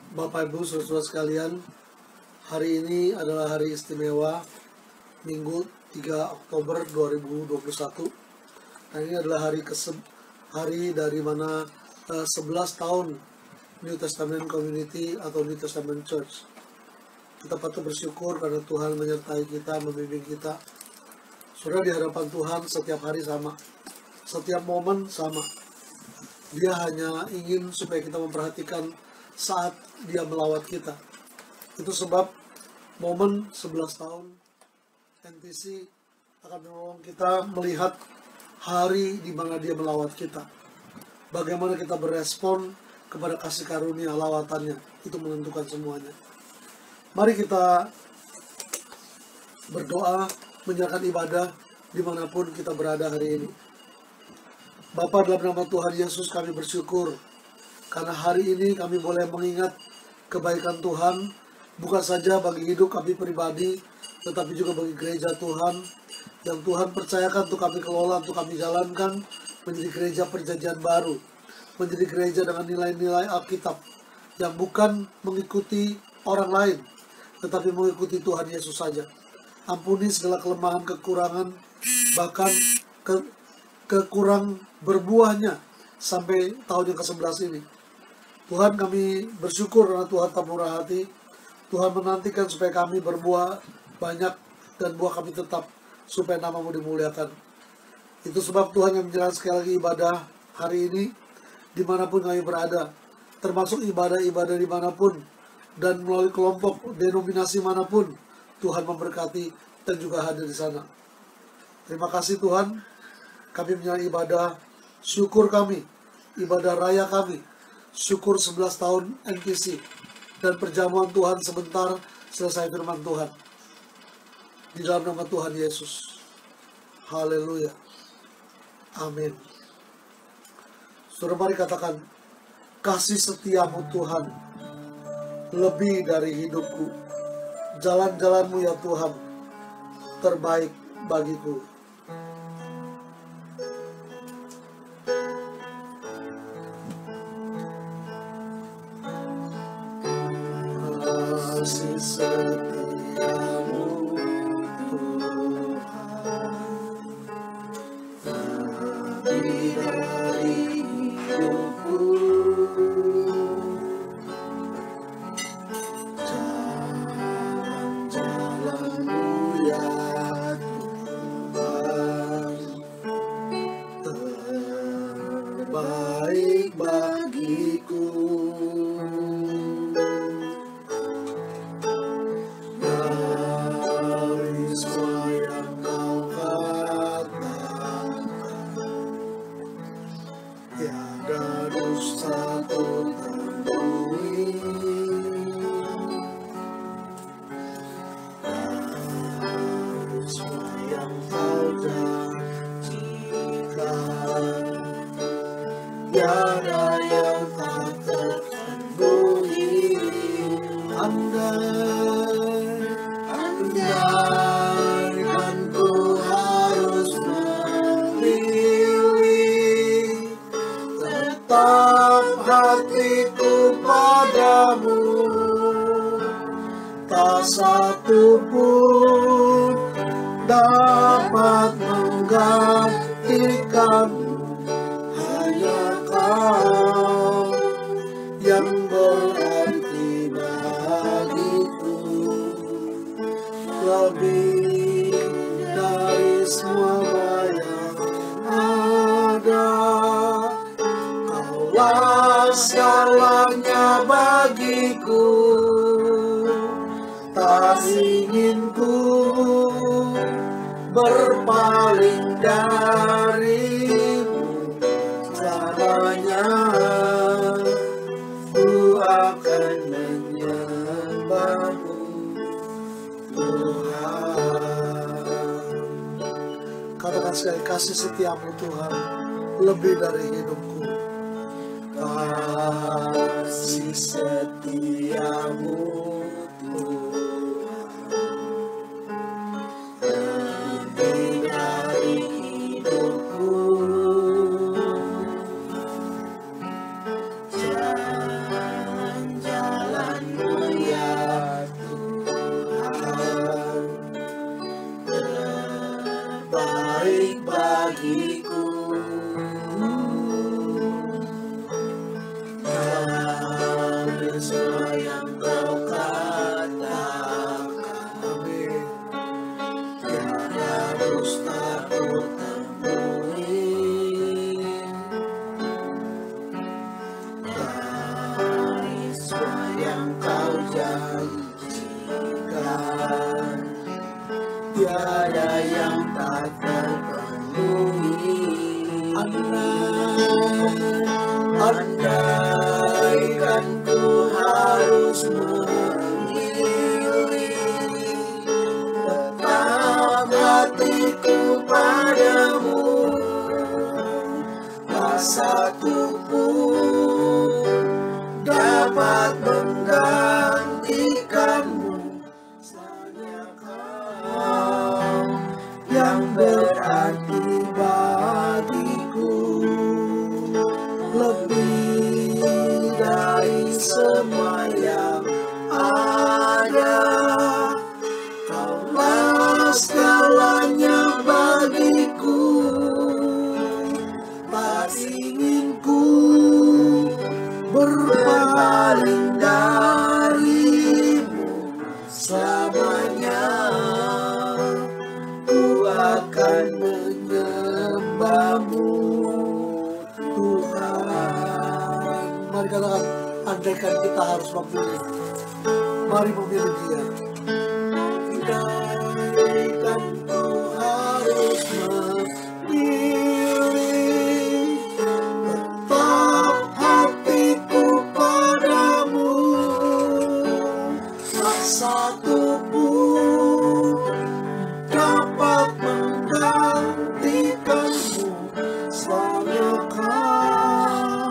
Bapak Ibu saudara sekalian, hari ini adalah hari istimewa, Minggu 3 Oktober 2021. Dan ini adalah hari dari mana 11 tahun New Testament Community atau New Testament Church. Kita patut bersyukur karena Tuhan menyertai kita, membimbing kita. Saudara, di hadapan Tuhan setiap hari sama, setiap momen sama. Dia hanya ingin supaya kita memperhatikan saat dia melawat kita. Itu sebab momen 11 tahun NTC akan menolong kita melihat hari di mana dia melawat kita. Bagaimana kita berespon kepada kasih karunia lawatannya, itu menentukan semuanya. Mari kita berdoa, menyerahkan ibadah dimanapun kita berada hari ini. Bapa, dalam nama Tuhan Yesus kami bersyukur karena hari ini kami boleh mengingat kebaikan Tuhan, bukan saja bagi hidup kami pribadi, tetapi juga bagi gereja Tuhan, yang Tuhan percayakan untuk kami kelola, untuk kami jalankan, menjadi gereja perjanjian baru, menjadi gereja dengan nilai-nilai Alkitab, yang bukan mengikuti orang lain, tetapi mengikuti Tuhan Yesus saja. Ampuni segala kelemahan, kekurangan, bahkan kekurang berbuahnya sampai tahun yang ke-11 ini. Tuhan, kami bersyukur karena Tuhan tak murah hati. Tuhan menantikan supaya kami berbuah banyak dan buah kami tetap, supaya nama-Mu dimuliakan. Itu sebab Tuhan yang menjalankan sekali lagi ibadah hari ini dimanapun kami berada, termasuk ibadah-ibadah dimanapun dan melalui kelompok denominasi manapun. Tuhan memberkati dan juga hadir di sana. Terima kasih Tuhan, kami menyerahkan ibadah syukur kami, ibadah raya kami, syukur 11 tahun NTC, dan perjamuan Tuhan sebentar selesai firman Tuhan. Di dalam nama Tuhan Yesus. Haleluya. Amin. Saudara, mari katakan, kasih setiamu Tuhan lebih dari hidupku. Jalan-jalanmu ya Tuhan terbaik bagiku. Kasih setiamu Tuhan lebih dari hidupku. Jalan-jalanmu ya Tuhan terbaik bagiku. Tiada yang tak terpenuhi. Andai kan ku harus memilih, tetap hatiku padamu, tak satu pun dapat menggantikanmu. Kau yang berarti bagiku, lebih dari semua yang ada. Kaulah segalanya bagiku, tak ingin ku berpaling darimu. Ku akan menyembahmu Tuhan. Katakan sekali, kasih setiamu Tuhan lebih dari hidupku. Kasih setiamu Tuhan lebih dari hidupku. Jalan-jalan yang kau katakan. Amin. Tiada dusta ku temui, dari semua yang kau janjikan, tiada yang tak terpenuhi. Andaikan ku harus memilih, tetap hatiku padamu, tak satu pun dapat menggantikanmu. Hanya kau yang berarti bagiku, lebih dari semua yang ada. Kaulah segalanya bagiku, tak ingin ku berpaling darimu selamanya. Ku akan menyembahmu, Tuhan. Mari katakan, andaikan kita harus memilih, mari memilih Dia. Andaikan ku harus memilih, tetap hatiku padamu, tak satu pun dapat menggantikanmu selama kau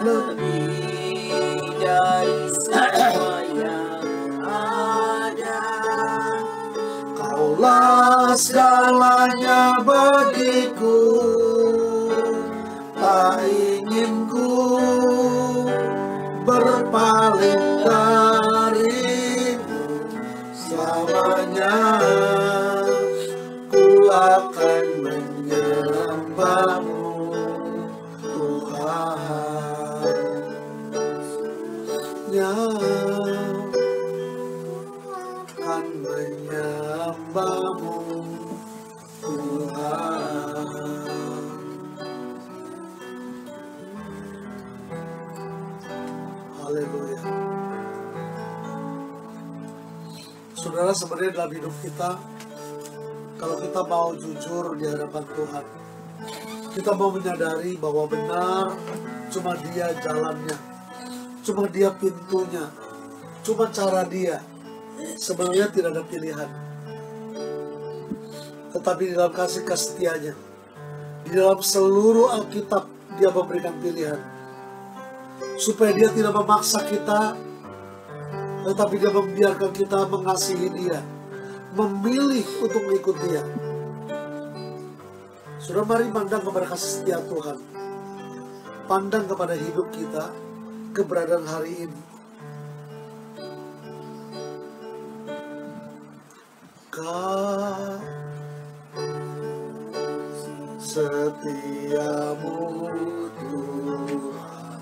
lebih dari semua yang ada. Kaulah segalanya bagiku, tak ingin ku berpaling darimu selamanya. Ku akan menyembahmu, Tuhan. Akan menyembahmu, Tuhan. Haleluya. Saudara, sebenarnya dalam hidup kita, kalau kita mau jujur di hadapan Tuhan, kita mau menyadari bahwa benar cuma Dia jalannya, cuma Dia pintunya, cuma cara Dia. Sebenarnya tidak ada pilihan. Tetapi di dalam kasih setianya, di dalam seluruh Alkitab, Dia memberikan pilihan. Supaya Dia tidak memaksa kita, tetapi Dia membiarkan kita mengasihi Dia, memilih untuk mengikut Dia. Sudah, mari pandang kepada kasih setia Tuhan. Pandang kepada hidup kita, keberadaan hari ini. Kasih setiamu Tuhan,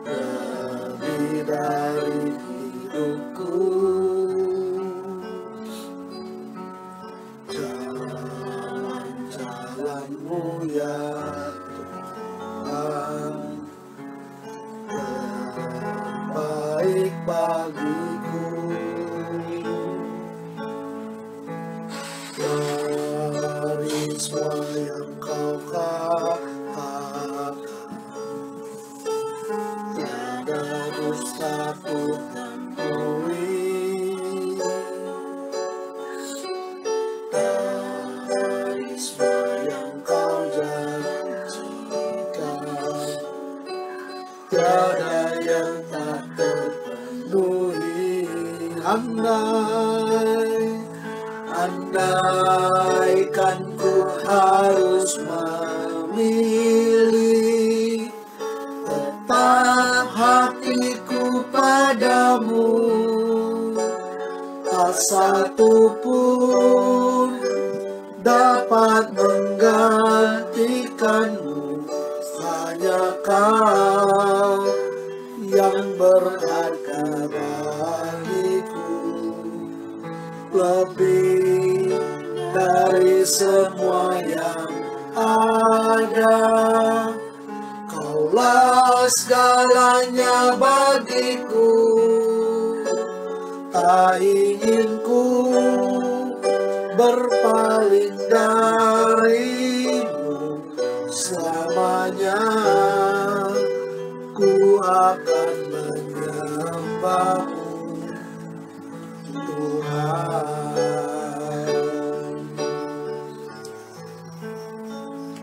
lebih dari hidupku. Jalan-jalanmu ya Tuhan, terbaik bagiku. Dari semua yang kau katakan, tiada dusta ku temui. Dari semua yang kau janjikan, tiada yang tak terpenuhi. Andaikan ku harus memilih, tetap hatiku padamu, tak satu pun dapat menggantikan ada. Kaulah segalanya bagiku, tak ingin ku berpaling darimu. Selamanya ku akan menyembahmu, Tuhan.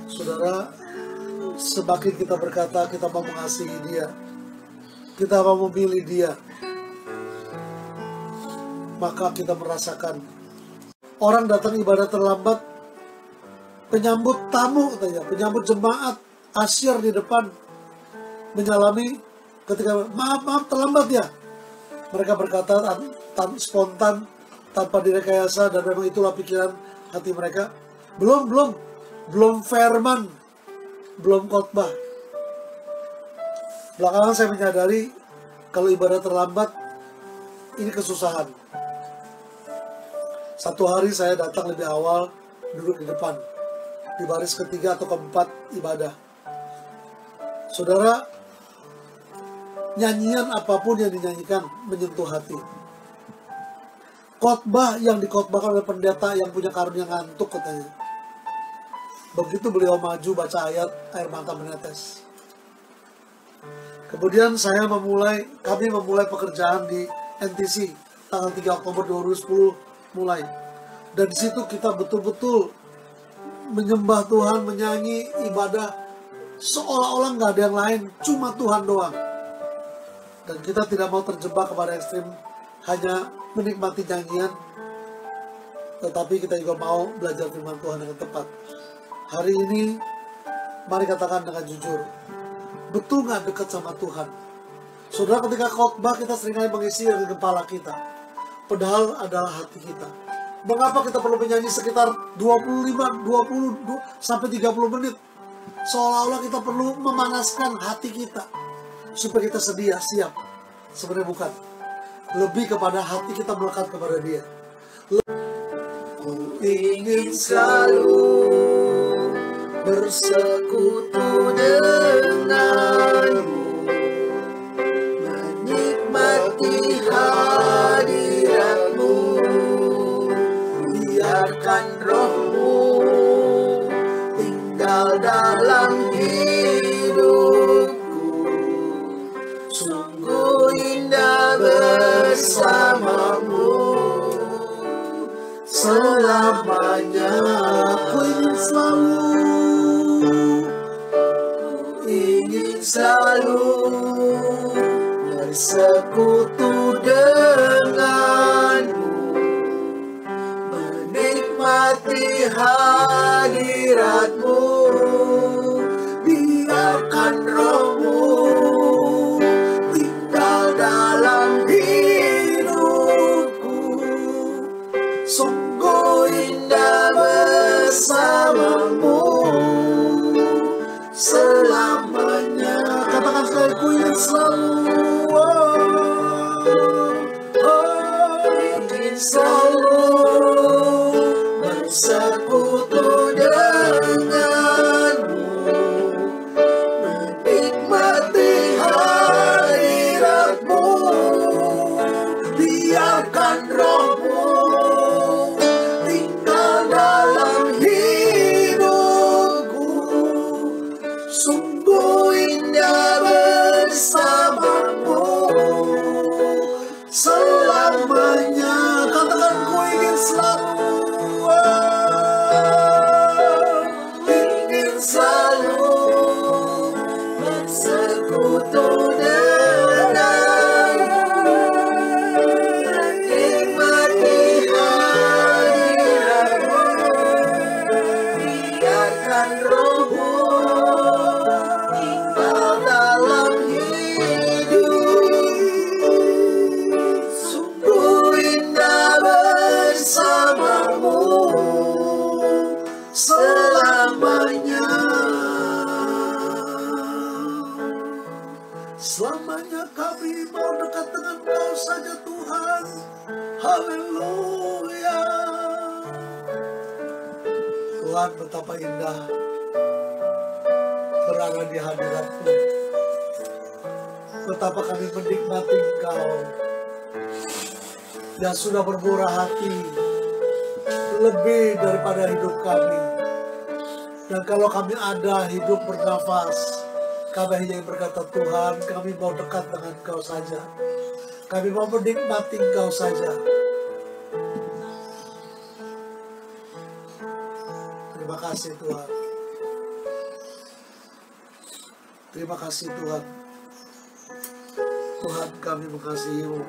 Saudara, semakin kita berkata kita mau mengasihi Dia, kita mau memilih Dia, maka kita merasakan orang datang ibadah terlambat, penyambut tamu katanya, penyambut jemaat, asyir di depan menyalami ketika maaf terlambat ya. Mereka berkata spontan, tanpa direkayasa, dan memang itulah pikiran hati mereka. Belum firman, belum khotbah. Belakangan saya menyadari kalau ibadah terlambat ini kesusahan. Satu hari saya datang lebih awal, duduk di depan, di baris ketiga atau keempat ibadah. Saudara, nyanyian apapun yang dinyanyikan menyentuh hati. Khotbah yang dikhotbahkan oleh pendeta yang punya karunia ngantuk katanya. Begitu beliau maju baca ayat, air mata menetes. Kemudian kami memulai pekerjaan di NTC tanggal 3 Oktober 2010 mulai. Dan di situ kita betul-betul menyembah Tuhan, menyanyi, ibadah seolah-olah nggak ada yang lain, cuma Tuhan doang. Dan kita tidak mau terjebak kepada ekstrim hanya menikmati nyanyian, tetapi kita juga mau belajar firman Tuhan dengan tepat. Hari ini, mari katakan dengan jujur, betul nggak dekat sama Tuhan? Saudara, ketika khotbah kita seringkali mengisi dari kepala kita, padahal adalah hati kita. Mengapa kita perlu menyanyi sekitar 20 sampai 30 menit? Seolah-olah kita perlu memanaskan hati kita, supaya kita siap. Sebenarnya bukan. Lebih kepada hati kita melekat kepada Dia. Ku ingin selalu bersekutu denganmu, menikmati hadiratmu, biarkan rohmu tinggal dalam hidupku. Sungguh indah bersamamu selamanya. Ku ingin selalu bersekutu denganmu, menikmati hadiratmu, biarkan rohmu tinggal dalam hidupku. Sungguh indah bersamamu selamanya. Katakan sekali, ku ingin selalu, ingin selalu bersekutu denganmu, menikmati hadiratmu, biarkan rohmu tinggal dalam hidupku. Sungguh indah bersamamu selamanya. Katakan, ku ingin selalu, ingin selalu bersekutu denganmu, menikmati hadiratmu, biarkan rohmu tinggal dalam hidup. Sungguh indah bersamamu selamanya. Selamanya kami mau dekat dengan Kau saja Tuhan. Haleluya. Tuhan, betapa indah berada di hadirat-Mu. Betapa kami menikmati Engkau yang sudah bermurah hati lebih daripada hidup kami. Dan kalau kami ada hidup bernafas, kami hanya berkata, Tuhan, kami mau dekat dengan Engkau saja. Kami mau menikmati Engkau saja. Terima kasih Tuhan. Terima kasih Tuhan. Tuhan, kami mengasihi-Mu.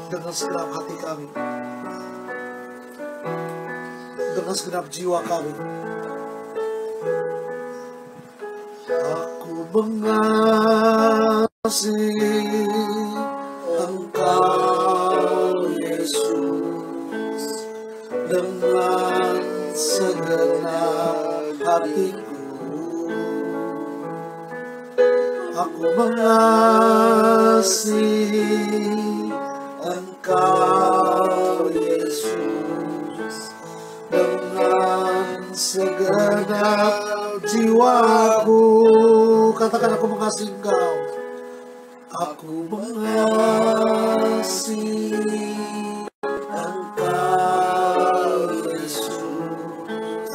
Dengan segenap hati kami, dengan segenap jiwa kami, aku mengasihi Engkau Yesus dengan segenap hatiku. Aku mengasihi Engkau Yesus dengan segenap jiwaku. Katakan, aku mengasihi Engkau. Aku mengasihi Engkau Yesus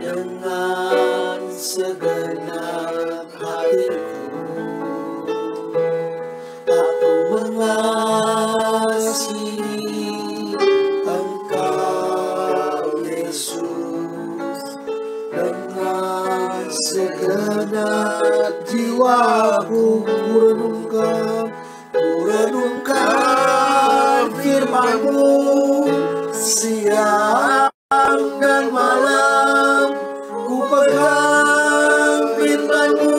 dengan segenap hatiku. Aku mengasihi Engkau Yesus dengan segenap jiwaku. Kurenungkan firman-Mu siang dan malam. Ku pegang firman-Mu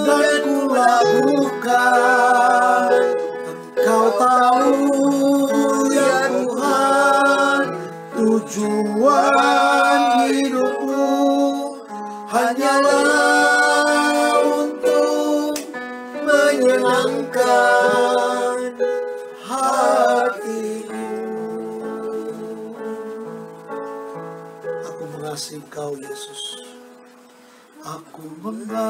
dan ku lakukan. Engkau tahu ya Tuhan, tujuan hidupku hanyalah untuk menyenangkan hati-Mu. Aku mengasihi Engkau Yesus. Aku mengasihi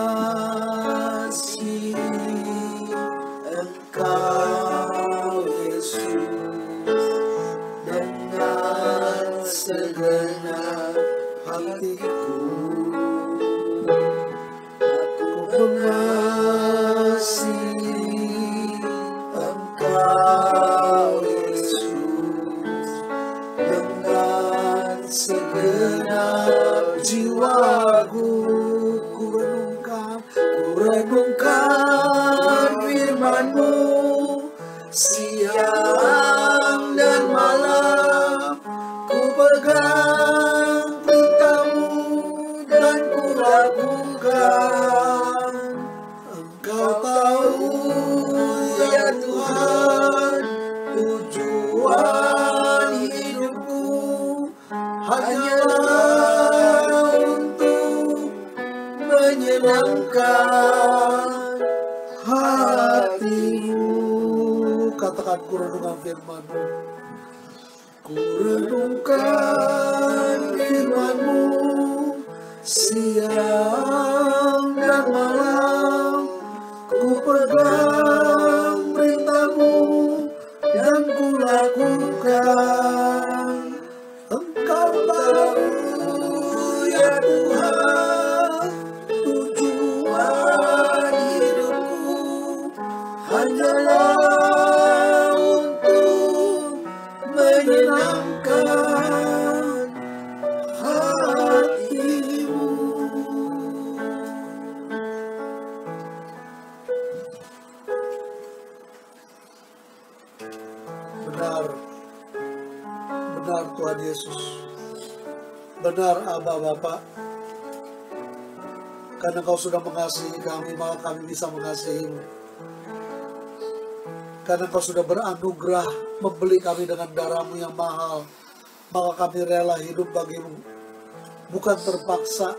Engkau Yesus dengan segenap hatiku. Aku mengasihi Engkau Yesus dengan segenap jiwaku. Kurenungkan firman-Mu siang dan malam. Ku pegang perintah-Mu dan ku lakukan. Engkau tahu ya Tuhan, tujuan hidupku hanyalah untuk menyenangkan hati-Mu. Katakan, kurenungkan firman-Mu. Kurenungkan firman-Mu siang dan malam. Ku pegang perintah-Mu dan ku lakukan. Engkau tahu ya Tuhan, tujuan hidupku hanyalah untuk menyenangkan hati-Mu. Benar, benar Tuhan Yesus, benar Aba Bapa. Karena Kau sudah mengasihi kami, maka kami bisa mengasihi-Mu. Karena Kau sudah beranugerah membeli kami dengan darah-Mu yang mahal, maka kami rela hidup bagi-Mu. Bukan terpaksa,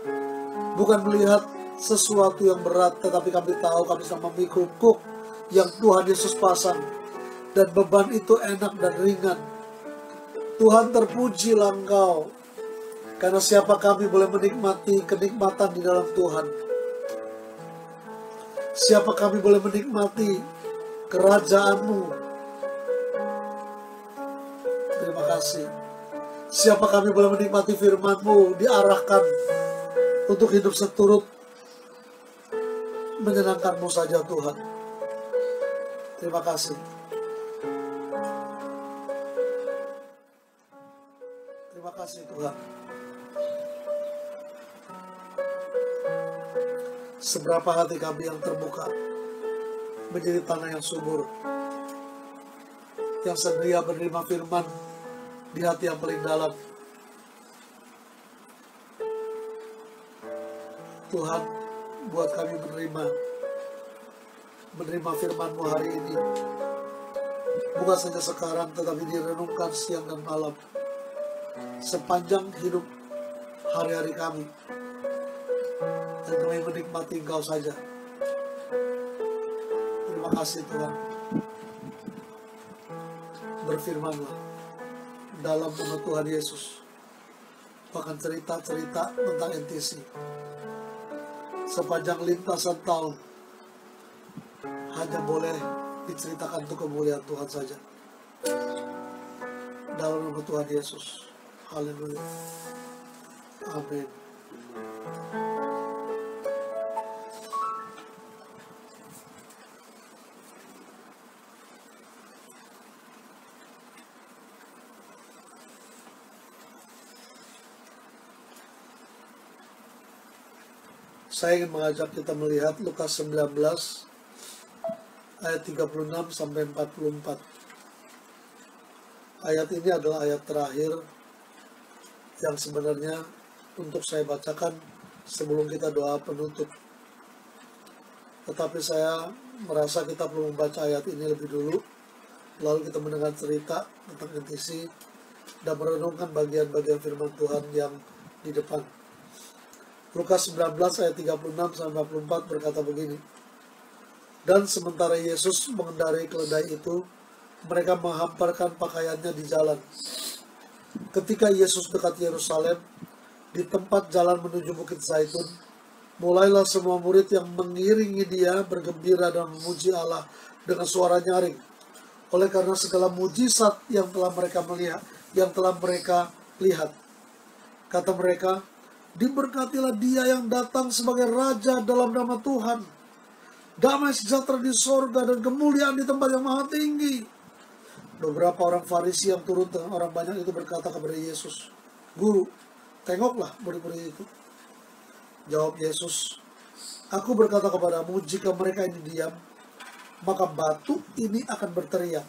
bukan melihat sesuatu yang berat, tetapi kami tahu kami sedang memikul kuk yang Tuhan Yesus pasang. Dan beban itu enak dan ringan. Tuhan, terpujilah Engkau, karena siapa kami boleh menikmati kenikmatan di dalam Tuhan. Siapa kami boleh menikmati kerajaan-Mu. Terima kasih. Siapa kami boleh menikmati firman-Mu, diarahkan untuk hidup seturut menyenangkan-Mu saja Tuhan. Terima kasih. Terima kasih Tuhan. Seberapa hati kami yang terbuka menjadi tanah yang subur, yang sedia menerima firman di hati yang paling dalam. Tuhan, buat kami menerima firman-Mu hari ini, bukan saja sekarang, tetapi direnungkan siang dan malam, sepanjang hidup hari-hari kami, dan kami menikmati Engkau saja. Terima kasih Tuhan. Berfirmanlah dalam nama Tuhan Yesus. Bahkan cerita-cerita tentang NTC sepanjang lintasan tahun hanya boleh diceritakan untuk kemuliaan Tuhan saja. Dalam nama Tuhan Yesus. Haleluya. Amin. Saya ingin mengajak kita melihat Lukas 19 ayat 36 sampai 44. Ayat ini adalah ayat terakhir yang sebenarnya untuk saya bacakan sebelum kita doa penutup. Tetapi saya merasa kita perlu membaca ayat ini lebih dulu, lalu kita mendengar cerita tentang NTC dan merenungkan bagian-bagian firman Tuhan yang di depan. Lukas 19 ayat 36 sampai 44 berkata begini. Dan sementara Yesus mengendarai keledai itu, mereka menghamparkan pakaiannya di jalan. Ketika Yesus dekat Yerusalem, di tempat jalan menuju Bukit Zaitun, mulailah semua murid yang mengiringi dia bergembira dan memuji Allah dengan suara nyaring. Oleh karena segala mujizat yang telah mereka lihat. Kata mereka, diberkatilah dia yang datang sebagai Raja dalam nama Tuhan. Damai sejahtera di sorga dan kemuliaan di tempat yang maha tinggi. Beberapa orang Farisi yang turun dengan orang banyak itu berkata kepada Yesus, Guru, tengoklah murid-murid itu. Jawab Yesus, aku berkata kepadamu, jika mereka ini diam, maka batu ini akan berteriak.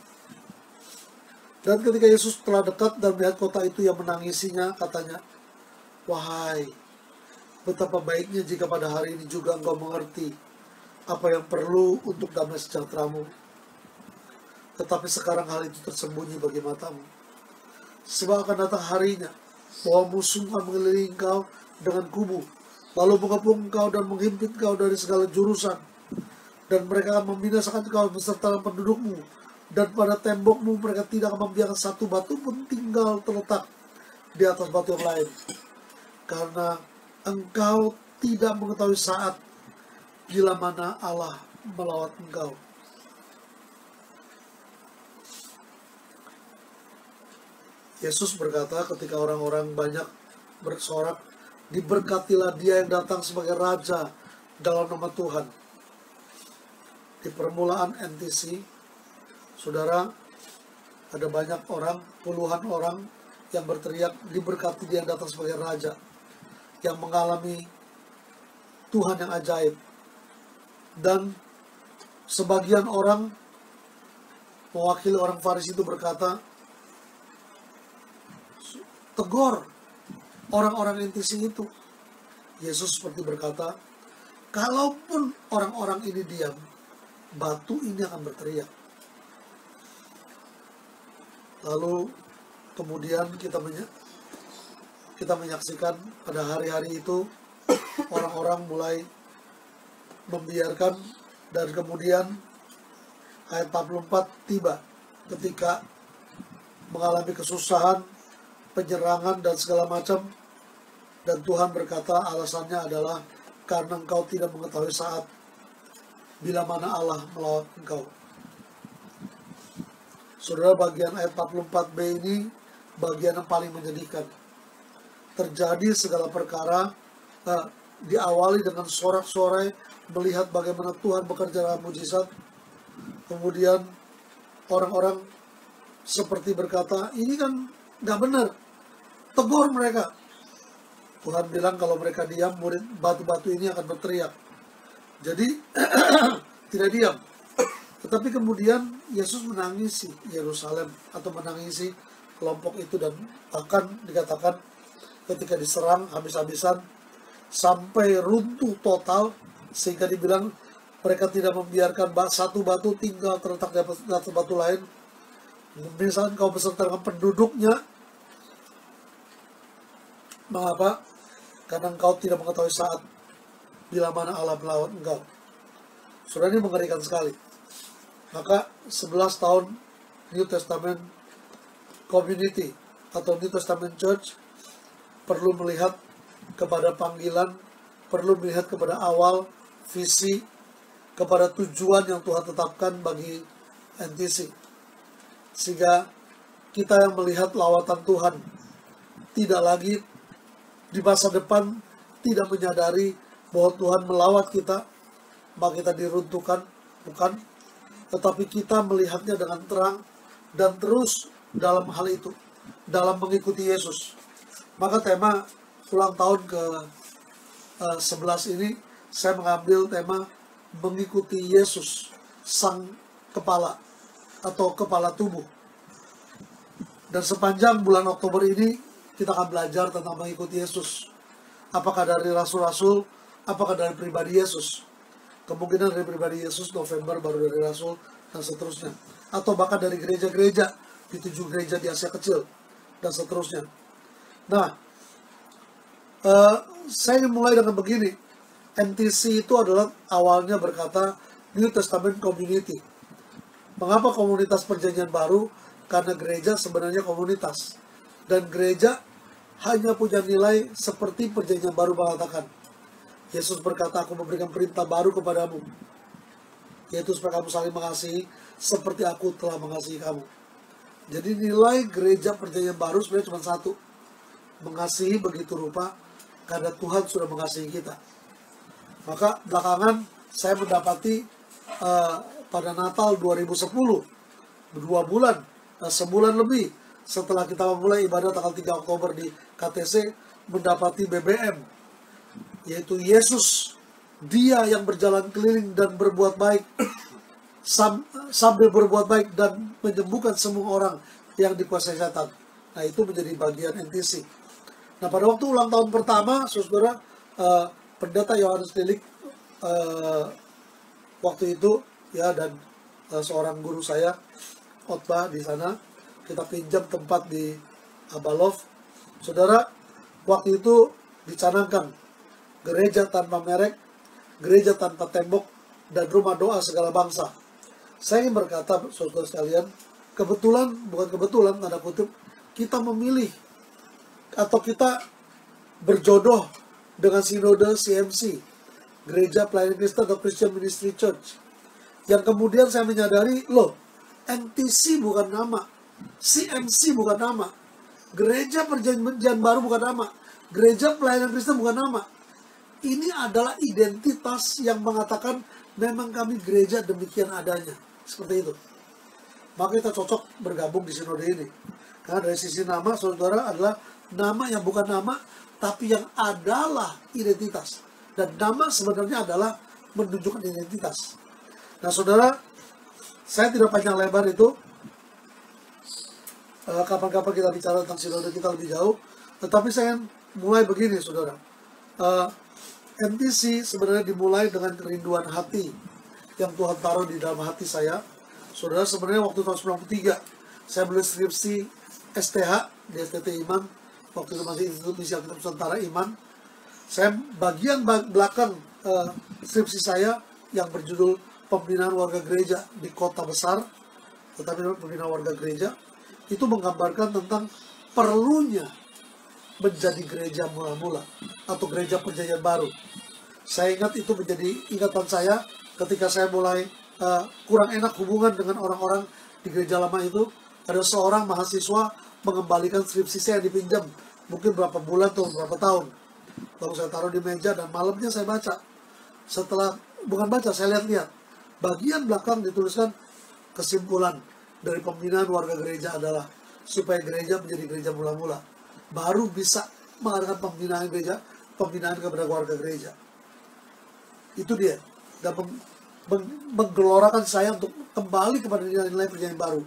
Dan ketika Yesus telah dekat dan melihat kota itu yang menangisinya, katanya, wahai, betapa baiknya jika pada hari ini juga engkau mengerti apa yang perlu untuk damai sejahteramu. Tetapi sekarang hal itu tersembunyi bagi matamu. Sebab akan datang harinya bahwa musuh akan mengelilingi engkau dengan kubu, lalu mengepung engkau dan menghimpit engkau dari segala jurusan. Dan mereka akan membinasakan engkau beserta pendudukmu. Dan pada tembokmu mereka tidak akan membiarkan satu batu pun tinggal terletak di atas batu yang lain. Karena engkau tidak mengetahui saat bila mana Allah melawat engkau. Yesus berkata ketika orang-orang banyak bersorak, diberkatilah dia yang datang sebagai Raja dalam nama Tuhan. Di permulaan NTC, saudara, ada banyak orang, puluhan orang yang berteriak, diberkati dia yang datang sebagai Raja, yang mengalami Tuhan yang ajaib. Dan sebagian orang, mewakili orang Farisi itu berkata, tegur orang-orang NTC itu. Yesus seperti berkata, kalaupun orang-orang ini diam, batu ini akan berteriak. Lalu kemudian kita menyaksikan pada hari-hari itu orang-orang mulai membiarkan, dan kemudian ayat 44 tiba ketika mengalami kesusahan penyerangan dan segala macam. Dan Tuhan berkata alasannya adalah karena engkau tidak mengetahui saat bila mana Allah melawat engkau. Saudara, bagian ayat 44b ini bagian yang paling menyedihkan. Terjadi segala perkara, diawali dengan sorak-sorai melihat bagaimana Tuhan bekerja dalam mujizat. Kemudian orang-orang seperti berkata, ini kan gak benar, tegur mereka. Tuhan bilang kalau mereka diam, murid batu-batu ini akan berteriak. Jadi tidak diam. Tetapi kemudian Yesus menangisi Yerusalem atau menangisi kelompok itu, dan bahkan dikatakan ketika diserang habis-habisan sampai runtuh total, sehingga dibilang mereka tidak membiarkan satu batu tinggal terletak di atas batu lain. Misalnya kau beserta dengan penduduknya. Mengapa? Karena engkau tidak mengetahui saat bila mana Allah melawan engkau. Saudara, ini mengerikan sekali. Maka 11 tahun New Testament Community atau New Testament Church perlu melihat kepada panggilan, perlu melihat kepada awal, visi, kepada tujuan yang Tuhan tetapkan bagi NTC. Sehingga kita yang melihat lawatan Tuhan tidak lagi di masa depan tidak menyadari bahwa Tuhan melawat kita, maka kita diruntuhkan, bukan. Tetapi kita melihatnya dengan terang dan terus dalam hal itu, dalam mengikuti Yesus. Maka tema ulang tahun ke 11 ini, saya mengambil tema mengikuti Yesus, Sang Kepala atau Kepala Tubuh. Dan sepanjang bulan Oktober ini, kita akan belajar tentang mengikuti Yesus. Apakah dari rasul-rasul, apakah dari pribadi Yesus. Kemungkinan dari pribadi Yesus November, baru dari rasul, dan seterusnya. Atau bahkan dari gereja-gereja, di 7 gereja di Asia Kecil, dan seterusnya. Nah, saya mulai dengan begini. NTC itu adalah awalnya berkata New Testament Community. Mengapa komunitas perjanjian baru? Karena gereja sebenarnya komunitas. Dan gereja hanya punya nilai seperti perjanjian baru mengatakan. Yesus berkata, aku memberikan perintah baru kepadamu, yaitu supaya kamu saling mengasihi seperti aku telah mengasihi kamu. Jadi nilai gereja perjanjian baru sebenarnya cuma satu. Mengasihi begitu rupa karena Tuhan sudah mengasihi kita. Maka belakangan saya mendapati pada Natal 2010, 2 bulan, sebulan lebih setelah kita memulai ibadah tanggal 3 Oktober di KTC, mendapati BBM, yaitu Yesus, Dia yang berjalan keliling dan berbuat baik, sambil berbuat baik dan menyembuhkan semua orang yang dikuasai setan. Nah, itu menjadi bagian NTC. Nah, pada waktu ulang tahun pertama, saudara, Pendeta Yohanes Lilik waktu itu, ya, dan seorang guru saya, khotbah di sana, kita pinjam tempat di Abalov. Saudara, waktu itu dicanangkan gereja tanpa merek, gereja tanpa tembok, dan rumah doa segala bangsa. Saya ingin berkata, saudara sekalian, kebetulan, bukan kebetulan, tanda kutip, kita memilih, atau kita berjodoh dengan sinode CMC, Gereja Pelayanan Kristen atau Christian Ministry Church. Yang kemudian saya menyadari, loh, NTC bukan nama, CMC bukan nama, Gereja Perjanjian Baru bukan nama, Gereja Pelayanan Kristen bukan nama. Ini adalah identitas yang mengatakan memang kami gereja demikian adanya. Seperti itu. Maka kita cocok bergabung di sinode ini. Karena dari sisi nama, saudara, adalah nama yang bukan nama, tapi yang adalah identitas. Dan nama sebenarnya adalah menunjukkan identitas. Nah, saudara, saya tidak panjang lebar itu. Kapan-kapan kita bicara tentang sinode kita lebih jauh. Tetapi saya mulai begini, saudara. NTC sebenarnya dimulai dengan kerinduan hati yang Tuhan taruh di dalam hati saya. Saudara, sebenarnya waktu tahun 93 saya menulis skripsi STH di STT Iman, waktu itu masih Institut Misi Alkitab Nusantara Iman. Saya bagian belakang skripsi saya yang berjudul Pembinaan Warga Gereja di Kota Besar, tetapi pembinaan warga gereja, itu menggambarkan tentang perlunya menjadi gereja mula-mula atau gereja perjanjian baru. Saya ingat itu menjadi ingatan saya ketika saya mulai kurang enak hubungan dengan orang-orang di gereja lama itu. Ada seorang mahasiswa mengembalikan skripsi saya yang dipinjam mungkin berapa bulan atau berapa tahun. Lalu saya taruh di meja dan malamnya saya baca. Setelah, bukan baca, saya lihat-lihat. Bagian belakang dituliskan kesimpulan dari pembinaan warga gereja adalah supaya gereja menjadi gereja mula-mula. Baru bisa mengadakan pembinaan kepada warga gereja. Itu dia. Dan menggelorakan saya untuk kembali kepada nilai-nilai perjanjian baru.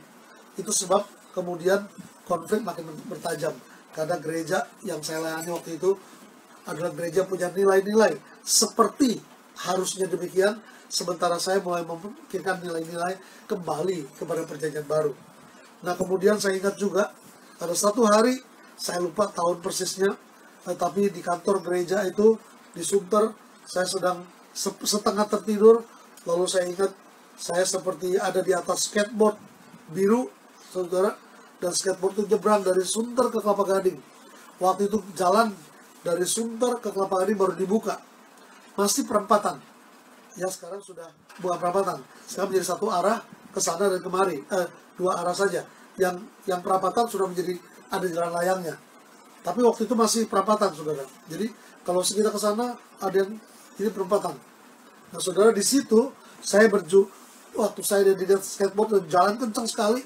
Itu sebab kemudian konflik makin bertajam. Karena gereja yang saya layani waktu itu adalah gereja punya nilai-nilai seperti harusnya demikian, sementara saya mulai memikirkan nilai-nilai kembali kepada perjanjian baru. Nah, kemudian saya ingat juga ada satu hari, saya lupa tahun persisnya, tapi di kantor gereja itu di Sunter, saya sedang setengah tertidur, lalu saya ingat saya seperti ada di atas skateboard biru, saudara, dan skateboard itu nyebrang dari Sunter ke Kelapa Gading. Waktu itu jalan dari Sunter ke Kelapa Gading baru dibuka, masih perempatan. Ya sekarang sudah bukan perempatan, sekarang menjadi satu arah ke sana dan kemari, dua arah saja. Yang perapatan sudah menjadi ada jalan layangnya. Tapi waktu itu masih perapatan, saudara. Jadi kalau kita ke sana ada yang ini perempatan. Nah, saudara, di situ saya waktu saya di skateboard dan jalan kencang sekali,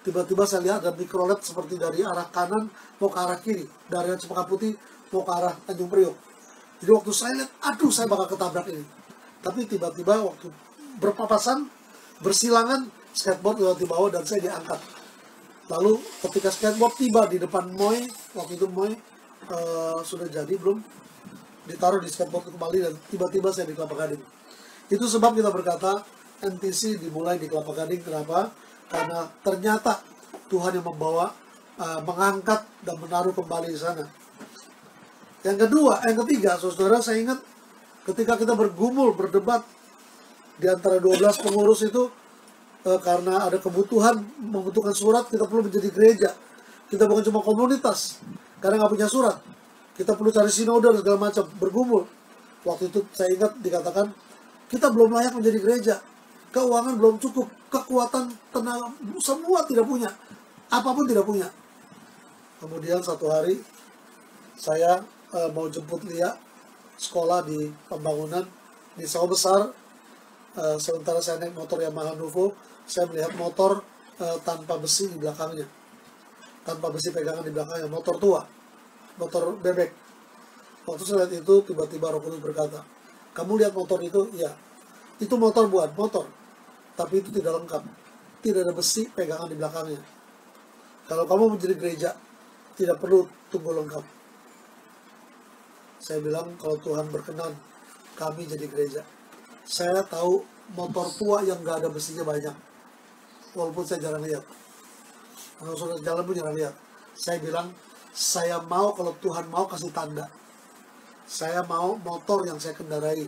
tiba-tiba saya lihat ada mikrolet seperti dari arah kanan mau ke arah kiri, dari Cempaka Putih mau ke arah Tanjung Priok. Jadi waktu saya lihat, aduh saya bakal ketabrak ini. Tapi tiba-tiba waktu berpapasan, bersilangan, skateboard lewat di bawah dan saya diangkat. Lalu ketika skateboard tiba di depan Moy, waktu itu Moy sudah jadi belum, ditaruh di skateboard kembali dan tiba-tiba saya di Kelapa Gading. Itu sebab kita berkata NTC dimulai di Kelapa Gading. Kenapa? Karena ternyata Tuhan yang membawa, mengangkat dan menaruh kembali di sana. Yang ketiga, saudara, saya ingat ketika kita bergumul, berdebat di antara 12 pengurus itu, karena ada kebutuhan membutuhkan surat, kita perlu menjadi gereja. Kita bukan cuma komunitas karena nggak punya surat, kita perlu cari sinode dan segala macam, bergumul. Waktu itu saya ingat dikatakan kita belum layak menjadi gereja, keuangan belum cukup, kekuatan, tenaga, semua tidak punya, apapun tidak punya. Kemudian satu hari saya mau jemput Lia sekolah di pembangunan di Sawah Besar. Sementara saya naik motor Yamaha Nuvo, saya melihat motor tanpa besi di belakangnya, tanpa besi pegangan di belakangnya, motor tua, motor bebek. Waktu saya lihat itu, tiba-tiba Roh Kudus berkata, kamu lihat motor itu? Ya, itu motor buat motor, tapi itu tidak lengkap, tidak ada besi pegangan di belakangnya. Kalau kamu menjadi gereja, tidak perlu tunggu lengkap. Saya bilang, kalau Tuhan berkenan, kami jadi gereja. Saya tahu motor tua yang nggak ada besinya banyak, walaupun saya jarang lihat. Kalau saudara jalan pun jarang lihat. Saya bilang, saya mau kalau Tuhan mau kasih tanda. Saya mau motor yang saya kendarai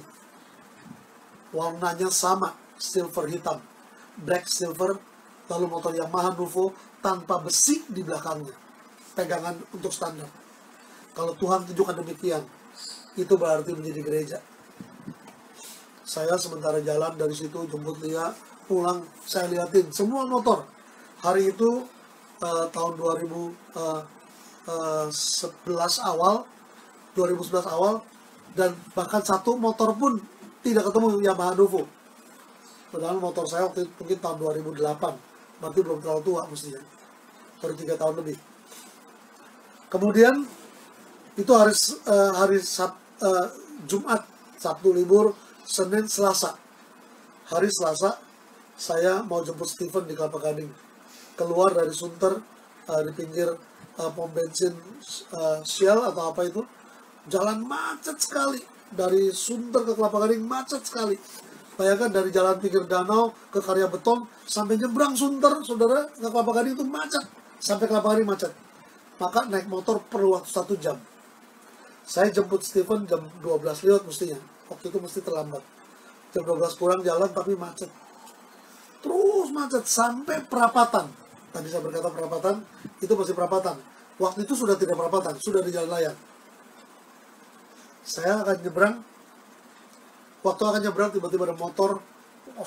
warnanya sama, silver hitam, black silver, lalu motor Yamaha Nuvo tanpa besi di belakangnya, pegangan untuk standar. Kalau Tuhan tunjukkan demikian, itu berarti menjadi gereja. Saya sementara jalan dari situ jemput Lia, pulang saya liatin semua motor. Hari itu tahun 2011 awal, dan bahkan satu motor pun tidak ketemu Yamaha Nuvo. Padahal motor saya waktu itu mungkin tahun 2008, berarti belum terlalu tua mestinya, baru 3 tahun lebih. Kemudian itu hari Jumat, Sabtu libur, Senin, Selasa. Hari Selasa, saya mau jemput Stephen di Kelapa Gading. Keluar dari Sunter, di pinggir pom bensin Shell atau apa itu. Jalan macet sekali. Dari Sunter ke Kelapa Gading macet sekali. Bayangkan dari jalan pinggir danau ke Karya Beton, sampai nyebrang Sunter, saudara, ke Kelapa Gading itu macet. Sampai Kelapa Gading macet. Maka naik motor perlu waktu 1 jam. Saya jemput Stephen jam 12 lewat mestinya. Waktu itu mesti terlambat. Jam 12 kurang jalan tapi macet. Terus macet sampai perapatan. Tadi saya berkata perapatan, itu masih perapatan. Waktu itu sudah tidak perapatan, sudah di jalan layang. Saya akan nyebrang. Waktu akan nyebrang, tiba-tiba ada motor,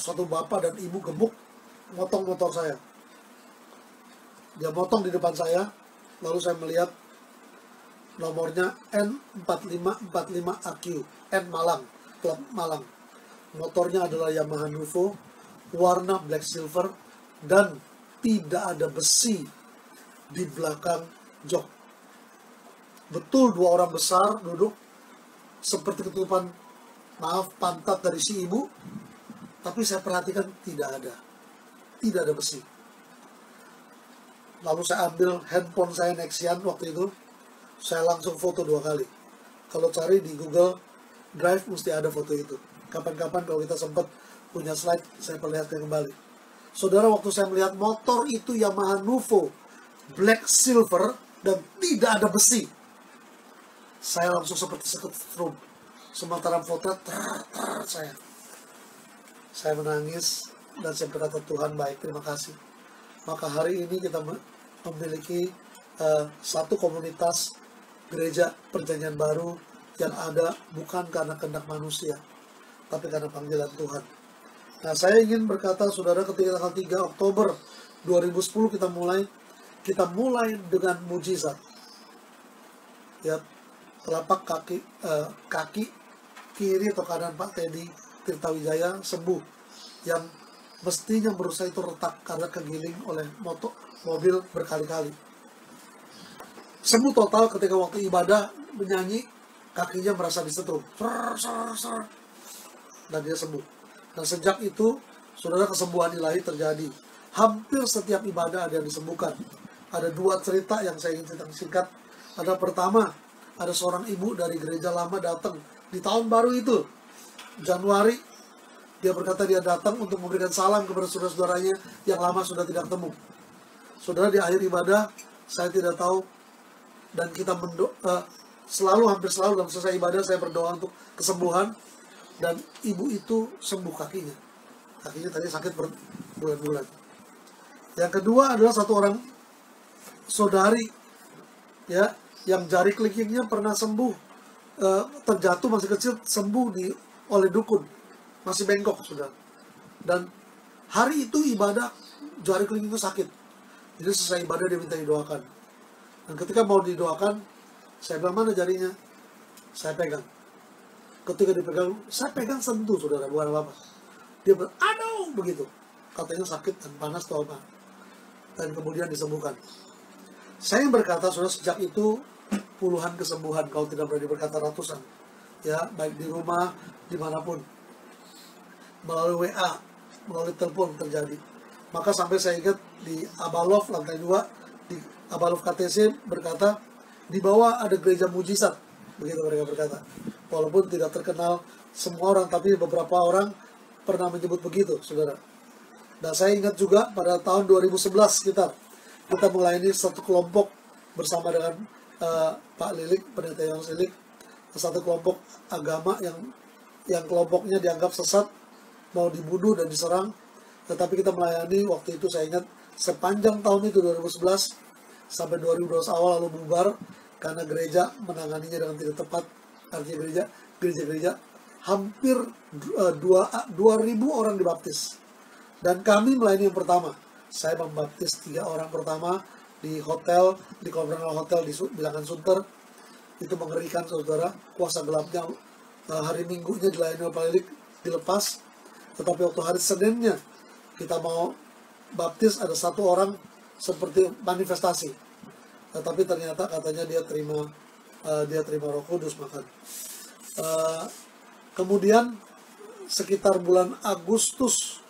satu bapak dan ibu gemuk motong motor saya. Dia motong di depan saya, lalu saya melihat nomornya N4545AQ, N Malang, klub Malang. Motornya adalah Yamaha Nuvo, warna black silver, dan tidak ada besi di belakang jok. Betul dua orang besar duduk seperti ketutupan, maaf, pantat dari si ibu, tapi saya perhatikan tidak ada besi. Lalu saya ambil handphone saya Nexian waktu itu, saya langsung foto 2 kali. Kalau cari di Google Drive mesti ada foto itu. Kapan-kapan kalau kita sempat punya slide, saya perlihatkan kembali. Saudara, waktu saya melihat motor itu Yamaha Nuvo black silver dan tidak ada besi, saya langsung seperti setrum. Sementara foto saya menangis dan saya berkata, Tuhan baik, terima kasih. Maka hari ini kita memiliki satu komunitas gereja perjanjian baru yang ada bukan karena kehendak manusia, tapi karena panggilan Tuhan. Nah, saya ingin berkata, saudara, ketika tanggal 3 Oktober 2010 kita mulai dengan mujizat. Ya, telapak kaki kiri atau kanan Pak Teddy Tirtawijaya sembuh, yang mestinya berusaha itu retak karena kegiling oleh mobil berkali-kali. Sembuh total ketika waktu ibadah menyanyi, kakinya merasa disetrum, dan dia sembuh. Dan sejak itu, saudara, kesembuhan ilahi terjadi. Hampir setiap ibadah ada yang disembuhkan. Ada 2 cerita yang saya ingin cerita singkat. Ada pertama, ada seorang ibu dari gereja lama datang di tahun baru itu, Januari. Dia berkata dia datang untuk memberikan salam kepada saudara-saudaranya yang lama sudah tidak ketemu. Saudara, di akhir ibadah, saya tidak tahu, dan kita hampir selalu dalam selesai ibadah saya berdoa untuk kesembuhan, dan ibu itu sembuh kakinya. Kakinya tadi sakit berbulan-bulan. Yang kedua adalah satu orang saudari, ya, yang jari kelingkingnya pernah sembuh, terjatuh masih kecil, sembuh oleh dukun, masih bengkok sudah. Dan hari itu ibadah, jari kelingkingnya sakit. Jadi selesai ibadah dia minta didoakan. Dan ketika mau didoakan, saya bilang, mana jarinya? Saya pegang. Ketika dipegang, saya pegang sentuh, saudara, bukan apa-apa. Dia bilang, aduh, begitu. Katanya sakit dan panas atau apa. Dan kemudian disembuhkan. Saya berkata, saudara, sejak itu puluhan kesembuhan, kalau tidak berani berkata ratusan. Ya, baik di rumah, dimanapun. Melalui WA, melalui telepon terjadi. Maka sampai saya ingat di Abalov lantai 2, di Abalov KTC berkata, di bawah ada gereja mujizat. Begitu mereka berkata. Walaupun tidak terkenal semua orang, tapi beberapa orang pernah menyebut begitu, saudara. Dan saya ingat juga pada tahun 2011 kita melayani satu kelompok bersama dengan Pak Lilik, Pendeta Yohanes Lilik, satu kelompok agama yang kelompoknya dianggap sesat, mau dibunuh dan diserang. Tetapi kita melayani waktu itu, saya ingat, sepanjang tahun itu 2011 sampai 2012 awal, lalu bubar karena gereja menanganinya dengan tidak tepat. Artinya gereja hampir 2.000 orang dibaptis. Dan kami melayani yang pertama. Saya membaptis 3 orang pertama di hotel, di Konferensi Hotel di Bilangan Sunter. Itu mengerikan, saudara. Kuasa gelapnya hari Minggunya dilayani oleh Pak Lilik dilepas. Tetapi waktu hari Seninnya kita mau baptis, ada 1 orang seperti manifestasi. Tetapi ternyata katanya dia terima Roh Kudus makan. Kemudian sekitar bulan Agustus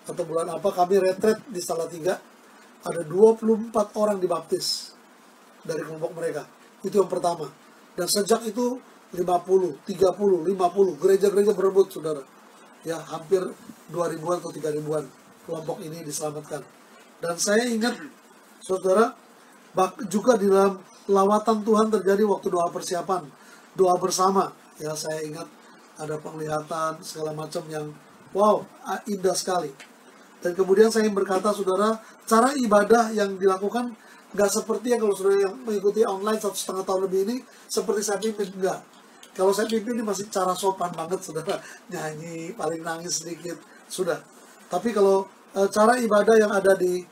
atau bulan apa, kami retret di Salatiga, ada 24 orang dibaptis dari kelompok mereka. Itu yang pertama. Dan sejak itu 50, 30, 50 gereja-gereja berebut, saudara. Ya, hampir 2.000-an atau 3.000-an kelompok ini diselamatkan. Dan saya ingat, saudara, juga di dalam lawatan Tuhan terjadi waktu doa persiapan, doa bersama. Ya, saya ingat ada penglihatan segala macam yang wow, indah sekali. Dan kemudian saya berkata, saudara, cara ibadah yang dilakukan Nggak seperti yang kalau saudara yang mengikuti online 1,5 tahun lebih ini, seperti saya pimpin, enggak. Kalau saya pimpin ini masih cara sopan banget, saudara. Nyanyi, paling nangis sedikit, sudah. Tapi kalau cara ibadah yang ada di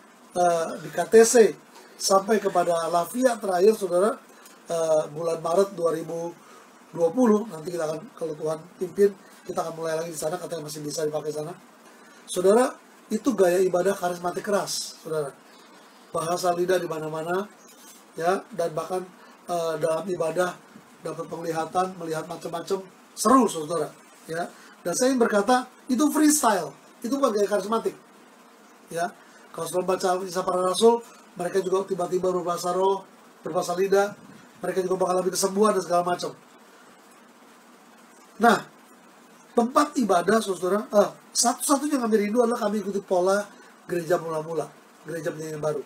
KTC, sampai kepada Lavia terakhir, saudara, bulan Maret 2020, nanti kita akan, kalau Tuhan pimpin, kita akan mulai lagi di sana, katanya masih bisa dipakai sana. Saudara, itu gaya ibadah karismatik keras, saudara. Bahasa lidah di mana-mana, ya, dan bahkan dalam ibadah dapat penglihatan, melihat macam-macam, seru, saudara, ya. Dan saya ingin berkata, itu freestyle, itu bukan gaya karismatik, ya. Kalau saudara baca Kisah Para Rasul, mereka juga tiba-tiba berbahasa roh, berbahasa lidah, mereka juga bakal lebih kesembuhan dan segala macam. Nah, tempat ibadah, saudara, satu-satunya yang kami rindu adalah kami ikuti pola gereja mula-mula, gereja penyanyian baru.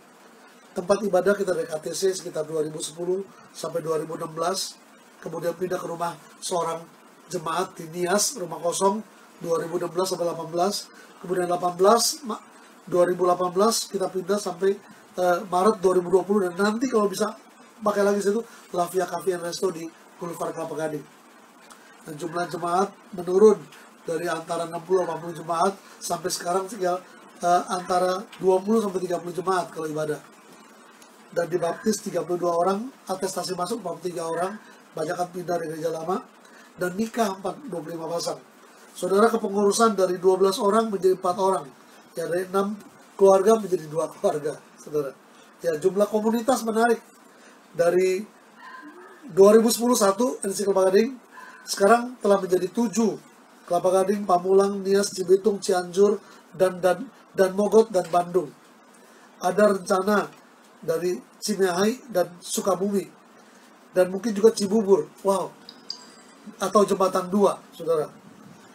Tempat ibadah kita dari KTC sekitar 2010 sampai 2016, kemudian pindah ke rumah seorang jemaat di Nias, rumah kosong, 2016 sampai 18, kemudian 2018 kita pindah sampai Maret 2020, dan nanti kalau bisa pakai lagi situ Lavia Cafe and Resto di Boulevard Kelapa Gading. Dan jumlah jemaat menurun dari antara 60-80 jemaat sampai sekarang tinggal antara 20 sampai 30 jemaat kalau ibadah. Dan dibaptis 32 orang, atestasi masuk 43 orang, banyakan pindah dari gereja lama, dan nikah 25 pasang. Saudara, kepengurusan dari 12 orang menjadi 4 orang, ya, dari 6 keluarga menjadi 2 keluarga, saudara. Ya, jumlah komunitas menarik. Dari 2011 NC Kelapa Gading, sekarang telah menjadi 7. Kelapa Gading, Pamulang, Nias, Cibitung, Cianjur, dan Mogot, dan Bandung. Ada rencana dari Cimahi dan Sukabumi, dan mungkin juga Cibubur, wow, atau Jembatan 2, saudara.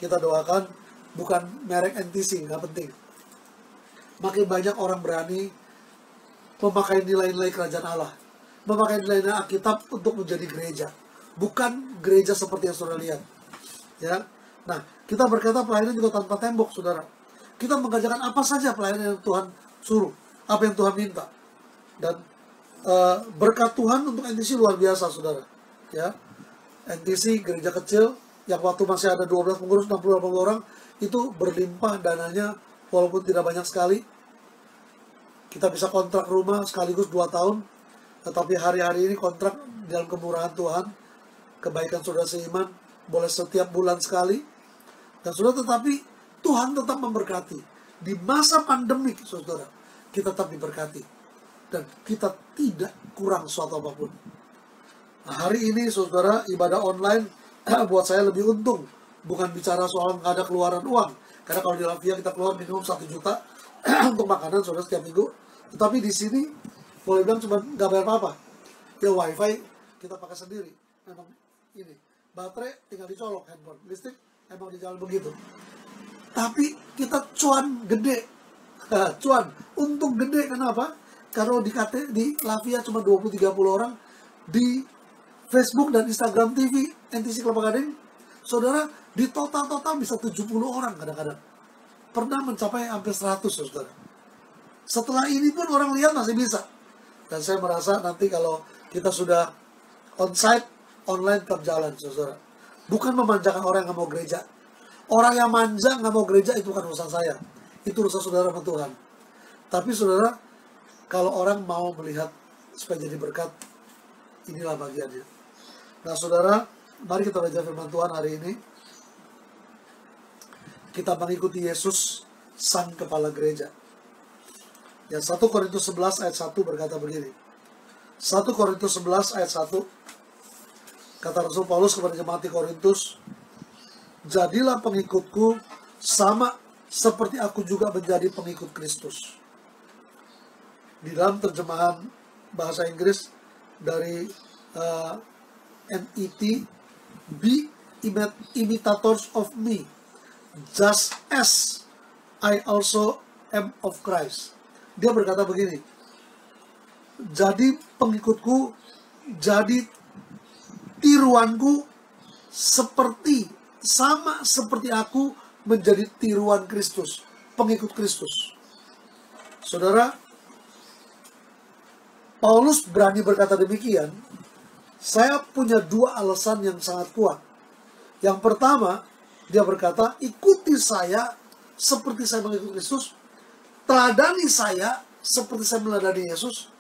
Kita doakan, bukan merek NTC, nggak penting. Makin banyak orang berani memakai nilai-nilai kerajaan Allah, memakai nilai-nilai Alkitab untuk menjadi gereja, bukan gereja seperti yang saudara lihat, ya. Nah, kita berkata pelayanan juga tanpa tembok, saudara. Kita mengerjakan apa saja pelayanan yang Tuhan suruh, apa yang Tuhan minta. Dan berkat Tuhan untuk NTC luar biasa, saudara, ya. NTC gereja kecil yang waktu masih ada 12 pengurus, 60-80 orang, itu berlimpah dananya walaupun tidak banyak sekali. Kita bisa kontrak rumah sekaligus 2 tahun, tetapi hari-hari ini kontrak dalam kemurahan Tuhan, kebaikan saudara seiman, boleh setiap bulan sekali. Dan saudara, tetapi Tuhan tetap memberkati. Di masa pandemik, saudara, kita tetap diberkati. Dan kita tidak kurang suatu apapun. Nah, hari ini, saudara, ibadah online buat saya lebih untung. Bukan bicara soal nggak ada keluaran uang. Karena kalau di Lavia kita keluar minimum 1 juta untuk makanan, saudara, setiap minggu. Tetapi di sini, boleh bilang cuma nggak bayar apa-apa. Ya, wifi kita pakai sendiri. Memang ini. Baterai tinggal dicolok handphone. Listrik emang di jalan begitu. Tapi kita cuan gede. Cuan. Untung gede. Kenapa? Karena di Lavia cuma 20-30 orang, di Facebook dan Instagram TV NTC Kelapa Gading, saudara, di total bisa 70 orang kadang-kadang. Pernah mencapai hampir 100, saudara. Setelah ini pun orang lihat masih bisa. Dan saya merasa nanti kalau kita sudah on-site, online tetap jalan, saudara. Bukan memanjakan orang yang nggak mau gereja. Orang yang manja nggak mau gereja, itu bukan urusan saya. Itu urusan saudara sama Tuhan. Tapi saudara, kalau orang mau melihat supaya jadi berkat, inilah bagiannya. Nah, saudara, mari kita belajar firman Tuhan hari ini. Kita mengikuti Yesus, Sang Kepala Gereja. Ya, 1 Korintus 11 ayat 1 berkata begini. 1 Korintus 11 ayat 1, kata Rasul Paulus kepada jemaat di Korintus, jadilah pengikutku sama seperti aku juga menjadi pengikut Kristus. Di dalam terjemahan bahasa Inggris dari NET, be imitators of me, just as I also am of Christ. Dia berkata begini, jadi pengikutku, jadi tiruanku sama seperti aku menjadi tiruan Kristus, pengikut Kristus. Saudara, Paulus berani berkata demikian, saya punya dua alasan yang sangat kuat. Yang pertama, dia berkata, ikuti saya seperti saya mengikuti Kristus, teladani saya seperti saya meladani Yesus,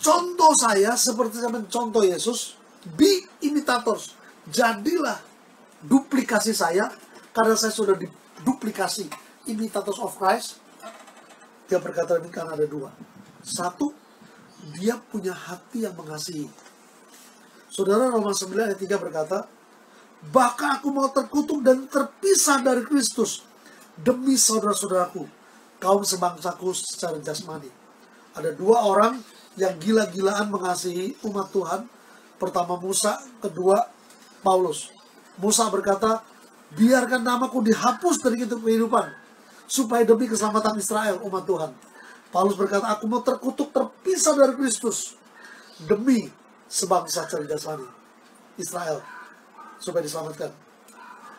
contoh saya seperti saya mencontoh Yesus, be imitators, jadilah duplikasi saya, karena saya sudah diduplikasi, imitators of Christ. Dia berkata demikian, ada dua. Satu, dia punya hati yang mengasihi. Saudara, Roma 9 ayat 3 berkata, bahkan aku mau terkutuk dan terpisah dari Kristus demi saudara-saudaraku, kaum sebangsaku secara jasmani. Ada dua orang yang gila-gilaan mengasihi umat Tuhan. Pertama Musa, kedua Paulus. Musa berkata, biarkan namaku dihapus dari kitab kehidupan, supaya demi keselamatan Israel, umat Tuhan. Paulus berkata, aku mau terkutuk, terpisah dari Kristus demi sebangsa secara jasmani, Israel, supaya diselamatkan.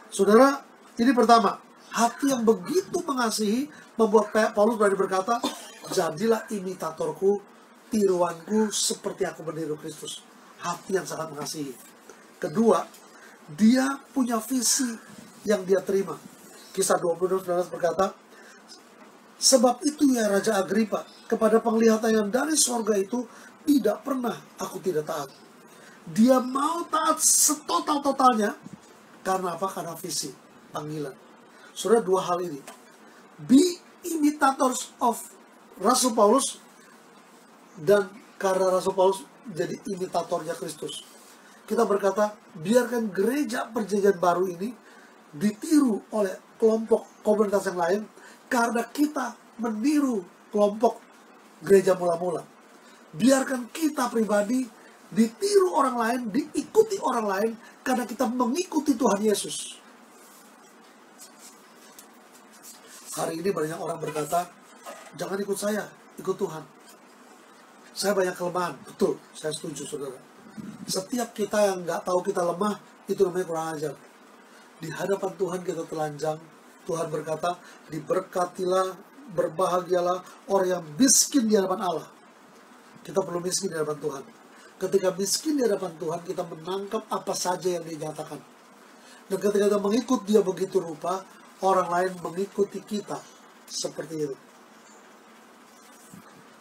Saudara, ini pertama, hati yang begitu mengasihi membuat Paulus berani berkata, jadilah imitatorku, tiruanku seperti aku meniru Kristus. Hati yang sangat mengasihi. Kedua, dia punya visi yang dia terima. Kisah 22 berkata, sebab itu ya Raja Agripa, kepada penglihatan yang dari sorga itu tidak pernah aku tidak taat. Dia mau taat setotal-totalnya. Karena apa? Karena visi, panggilan. Saudara, dua hal ini. Be imitators of Rasul Paulus, dan karena Rasul Paulus jadi imitatornya Kristus. Kita berkata, biarkan gereja perjanjian baru ini ditiru oleh kelompok komunitas yang lain, karena kita meniru kelompok gereja mula-mula. Biarkan kita pribadi ditiru orang lain, diikuti orang lain, karena kita mengikuti Tuhan Yesus. Hari ini banyak orang berkata, jangan ikut saya, ikut Tuhan. Saya banyak kelemahan. Betul, saya setuju saudara. Setiap kita yang nggak tahu kita lemah, itu namanya kurang ajar. Di hadapan Tuhan kita telanjang. Tuhan berkata, diberkatilah, berbahagialah orang yang miskin di hadapan Allah. Kita perlu miskin di hadapan Tuhan. Ketika miskin di hadapan Tuhan, kita menangkap apa saja yang dinyatakan. Dan ketika kita mengikut dia begitu rupa, orang lain mengikuti kita seperti itu.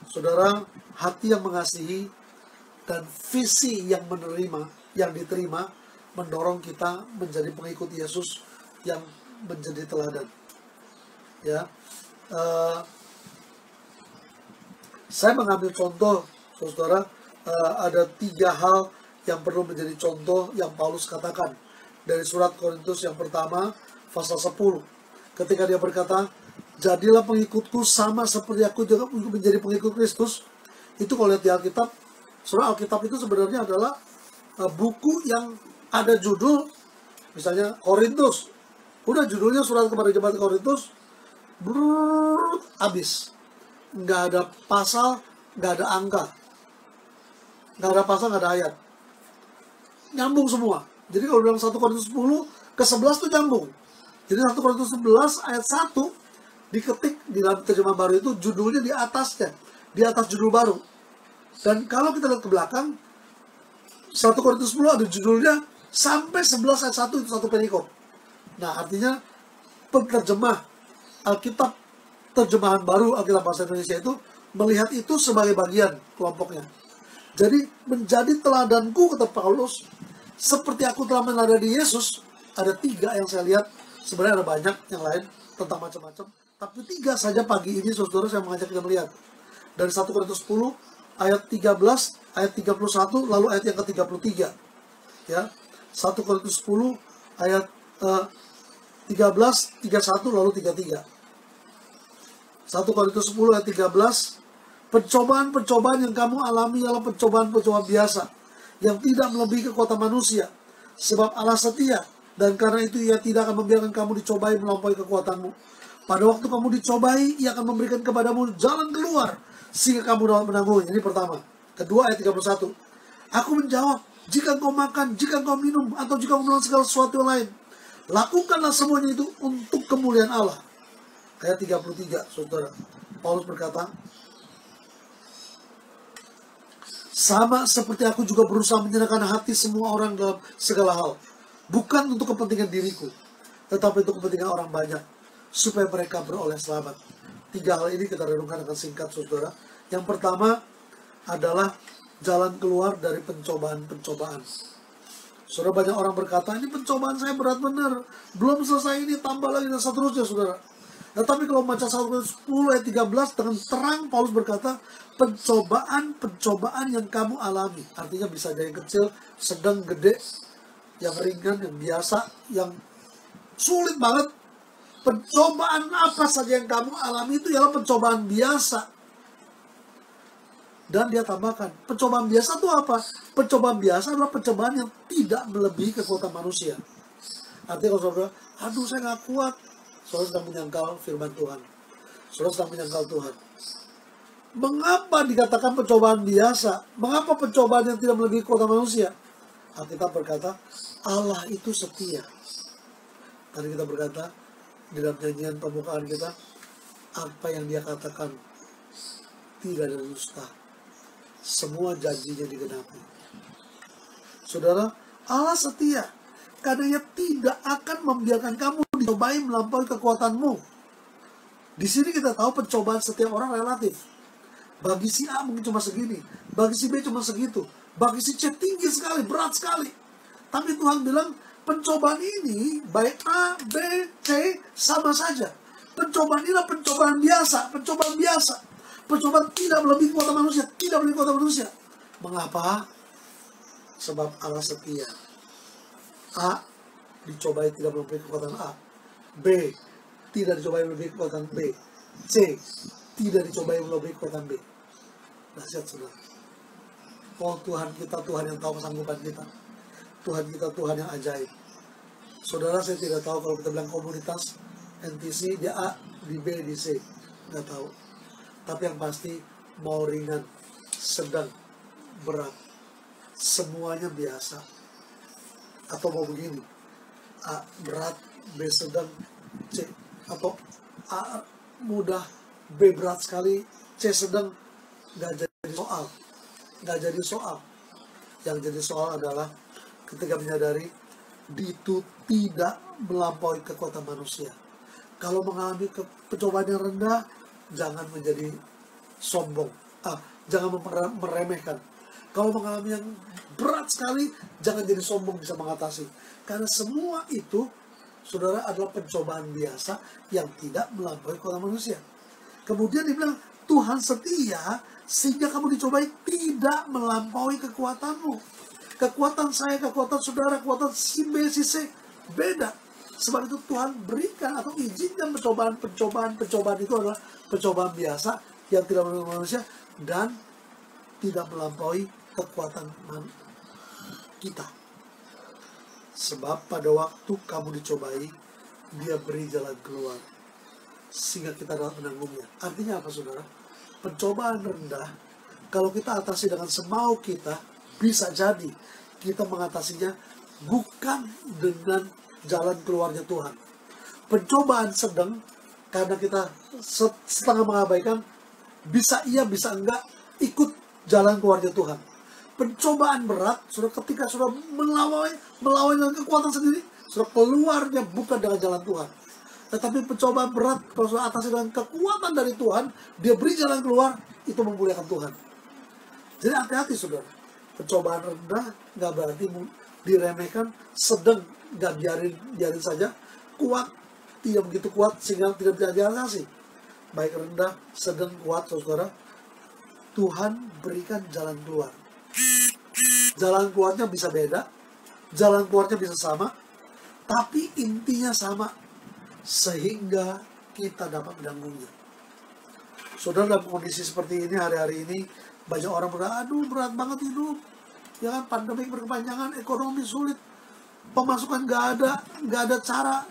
Saudara, hati yang mengasihi dan visi yang diterima, mendorong kita menjadi pengikut Yesus yang menjadi teladan. Ya, saya mengambil contoh, saudara, ada 3 hal yang perlu menjadi contoh yang Paulus katakan dari surat Korintus yang pertama, pasal 10. Ketika dia berkata, jadilah pengikutku sama seperti aku juga menjadi pengikut Kristus. Itu kalau lihat di Alkitab, surah Alkitab itu sebenarnya adalah buku yang ada judul, misalnya Korintus. Udah judulnya surat kepada jemaat Korintus, habis. Nggak ada pasal, nggak ada angka. Nggak ada pasal, nggak ada ayat. Nyambung semua. Jadi kalau bilang 1 Korintus 10 ke 11 itu nyambung. Jadi 1 Korintus 11 ayat 1 diketik di dalam terjemahan baru itu judulnya di atasnya, di atas judul baru. Dan kalau kita lihat ke belakang, 1 Korintus 10 ada judulnya sampai 11 ayat 1 itu satu perikop. Nah, artinya penerjemah Alkitab terjemahan baru Alkitab bahasa Indonesia itu melihat itu sebagai bagian kelompoknya. Jadi menjadi teladanku, kata Paulus, seperti aku telah meneladani Yesus. Ada 3 yang saya lihat, sebenarnya ada banyak yang lain tentang macam-macam, tapi 3 saja pagi ini saudara saya mengajak kita melihat. Dari 1 Korintus 10 ayat 13, ayat 31, lalu ayat yang ke-33. Ya. 1 Korintus 10 ayat 13, 31, lalu 33. 1 Korintus 10 ayat 13, pencobaan-pencobaan yang kamu alami adalah pencobaan-pencobaan biasa, yang tidak melebihi kekuatan manusia. Sebab Allah setia, dan karena itu Ia tidak akan membiarkan kamu dicobai melampaui kekuatanmu. Pada waktu kamu dicobai, Ia akan memberikan kepadamu jalan keluar, sehingga kamu dapat menanggungnya. Ini pertama. Kedua, ayat 31. Aku menjawab, jika engkau makan, jika engkau minum, atau jika engkau melakukan segala sesuatu yang lain, lakukanlah semuanya itu untuk kemuliaan Allah. Ayat 33, saudara. Paulus berkata, Sama seperti aku juga berusaha menyenangkan hati semua orang dalam segala hal. Bukan untuk kepentingan diriku, tetapi untuk kepentingan orang banyak, supaya mereka beroleh selamat. 3 hal ini kita renungkan dengan singkat, saudara. Yang pertama adalah jalan keluar dari pencobaan-pencobaan. Saudara, banyak orang berkata, ini pencobaan saya berat benar, belum selesai ini, tambah lagi, dan seterusnya, saudara. Tetapi kalau baca 1 Korintus 10 ayat 13, dengan terang Paulus berkata, pencobaan-pencobaan yang kamu alami, artinya bisa ada yang kecil, sedang, gede, yang ringan, yang biasa, yang sulit banget. Pencobaan apa saja yang kamu alami itu ialah pencobaan biasa. Dan dia tambahkan, pencobaan biasa itu apa? Pencobaan biasa adalah pencobaan yang tidak melebihi kekuatan manusia. Artinya kalau saudara, aduh saya gak kuat, saudara sedang menyangkal firman Tuhan. Saudara sedang menyangkal Tuhan. Mengapa dikatakan pencobaan biasa? Mengapa pencobaan yang tidak melebihi kekuatan manusia? Alkitab berkata, Allah itu setia. Tadi kita berkata, di dalam nyanyian pembukaan kita, apa yang dia katakan tidak ada dusta. Semua janjinya digenapi. Saudara, Allah setia. Karena ia tidak akan membiarkan kamu dicobai melampaui kekuatanmu. Di sini kita tahu pencobaan setiap orang relatif. Bagi si A mungkin cuma segini, bagi si B cuma segitu, bagi si C tinggi sekali, berat sekali. Tapi Tuhan bilang, pencobaan ini baik A, B, C sama saja. Pencobaan ini adalah pencobaan biasa, pencobaan biasa. Pencobaan tidak melebihi kekuatan manusia, tidak melebihi kekuatan manusia. Mengapa? Sebab Allah setia. A dicobai tidak melebihi kekuatan A. B tidak dicobai melebihi kekuatan B. C tidak dicobai melebihi kekuatan B. Dahsyat, saudara. Oh, Tuhan kita, Tuhan yang tahu kesanggupan kita. Tuhan kita, Tuhan yang ajaib. Saudara, saya tidak tahu kalau kita bilang komunitas NTC, dia A, di B, di C. Nggak tahu. Tapi yang pasti, mau ringan, sedang, berat, semuanya biasa. Atau mau begini, A berat, B sedang, C. Atau A mudah, B berat sekali, C sedang. Nggak jadi soal. Nggak jadi soal. Yang jadi soal adalah ketika menyadari itu tidak melampaui kekuatan manusia. Kalau mengalami pencobaan yang rendah, jangan menjadi sombong. Jangan meremehkan. Kalau mengalami yang berat sekali, jangan jadi sombong bisa mengatasi. Karena semua itu, saudara, adalah pencobaan biasa yang tidak melampaui kekuatan manusia. Kemudian dibilang, Tuhan setia, sehingga kamu dicobai tidak melampaui kekuatanmu. Kekuatan saya, kekuatan saudara, kekuatan si B, si C, beda. Sebab itu Tuhan berikan atau izinkan pencobaan itu adalah pencobaan biasa yang tidak melampaui manusia dan tidak melampaui kekuatan kita. Sebab pada waktu kamu dicobai, dia beri jalan keluar sehingga kita dapat menanggungnya. Artinya apa, saudara? Pencobaan rendah, kalau kita atasi dengan semau kita, bisa jadi kita mengatasinya bukan dengan jalan keluarnya Tuhan. Pencobaan sedang, karena kita setengah mengabaikan, bisa iya, bisa enggak, ikut jalan keluarnya Tuhan. Pencobaan berat, sudah ketika sudah melawan dengan kekuatan sendiri, sudah keluarnya bukan dengan jalan Tuhan. Tetapi pencobaan berat, kalau sudah atasi dengan kekuatan dari Tuhan, dia beri jalan keluar, itu memuliakan Tuhan. Jadi hati-hati, saudara. Pencobaan rendah nggak berarti diremehkan, sedang nggak biarin saja, kuat tidak begitu kuat sehingga tidak bisa diatasi. Baik rendah, sedang, kuat, saudara. Tuhan berikan jalan keluar. Jalan keluarnya bisa beda, jalan keluarnya bisa sama, tapi intinya sama, sehingga kita dapat menanggungnya. Saudara, dalam kondisi seperti ini, hari-hari ini, banyak orang berkata, aduh berat banget hidup. Ya kan, pandemi berkepanjangan, ekonomi sulit, pemasukan nggak ada cara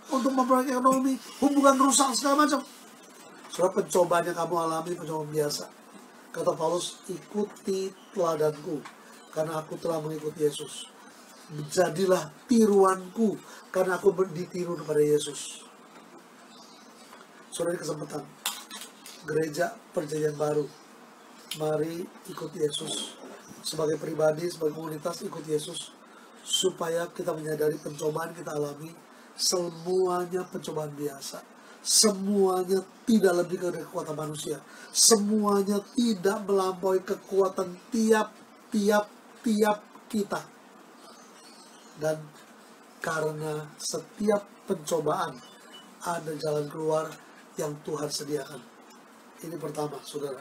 untuk memperbaiki ekonomi, hubungan rusak segala macam. Saudara, pencobaan yang kamu alami, pencobaan biasa. Kata Paulus, ikuti teladanku, karena aku telah mengikuti Yesus. Jadilah tiruanku, karena aku ditiru kepada Yesus. Saudara, kesempatan Gereja Perjanjian Baru Mari ikut Yesus. Sebagai pribadi, sebagai komunitas, ikut Yesus. Supaya kita menyadari pencobaan kita alami, semuanya pencobaan biasa. Semuanya tidak lebih dari kekuatan manusia. Semuanya tidak melampaui kekuatan tiap kita. Dan karena setiap pencobaan ada jalan keluar yang Tuhan sediakan. Ini pertama, saudara.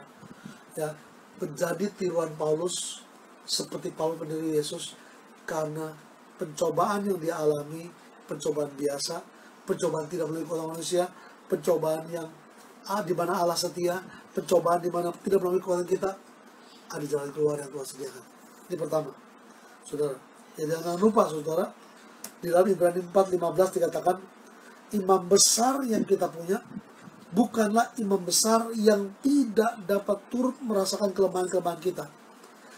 Ya, menjadi tiruan Paulus seperti Paulus pendiri Yesus, karena pencobaan yang dia alami, pencobaan biasa, pencobaan tidak melalui kekuatan manusia, pencobaan yang di mana Allah setia, pencobaan di mana tidak melalui kekuatan kita, ada jalan keluar yang Tuhan sediakan. Ini pertama, saudara. Ya, jangan lupa, saudara, di dalam Ibrani 4:15 dikatakan, imam besar yang kita punya bukanlah imam besar yang tidak dapat turut merasakan kelemahan-kelemahan kita.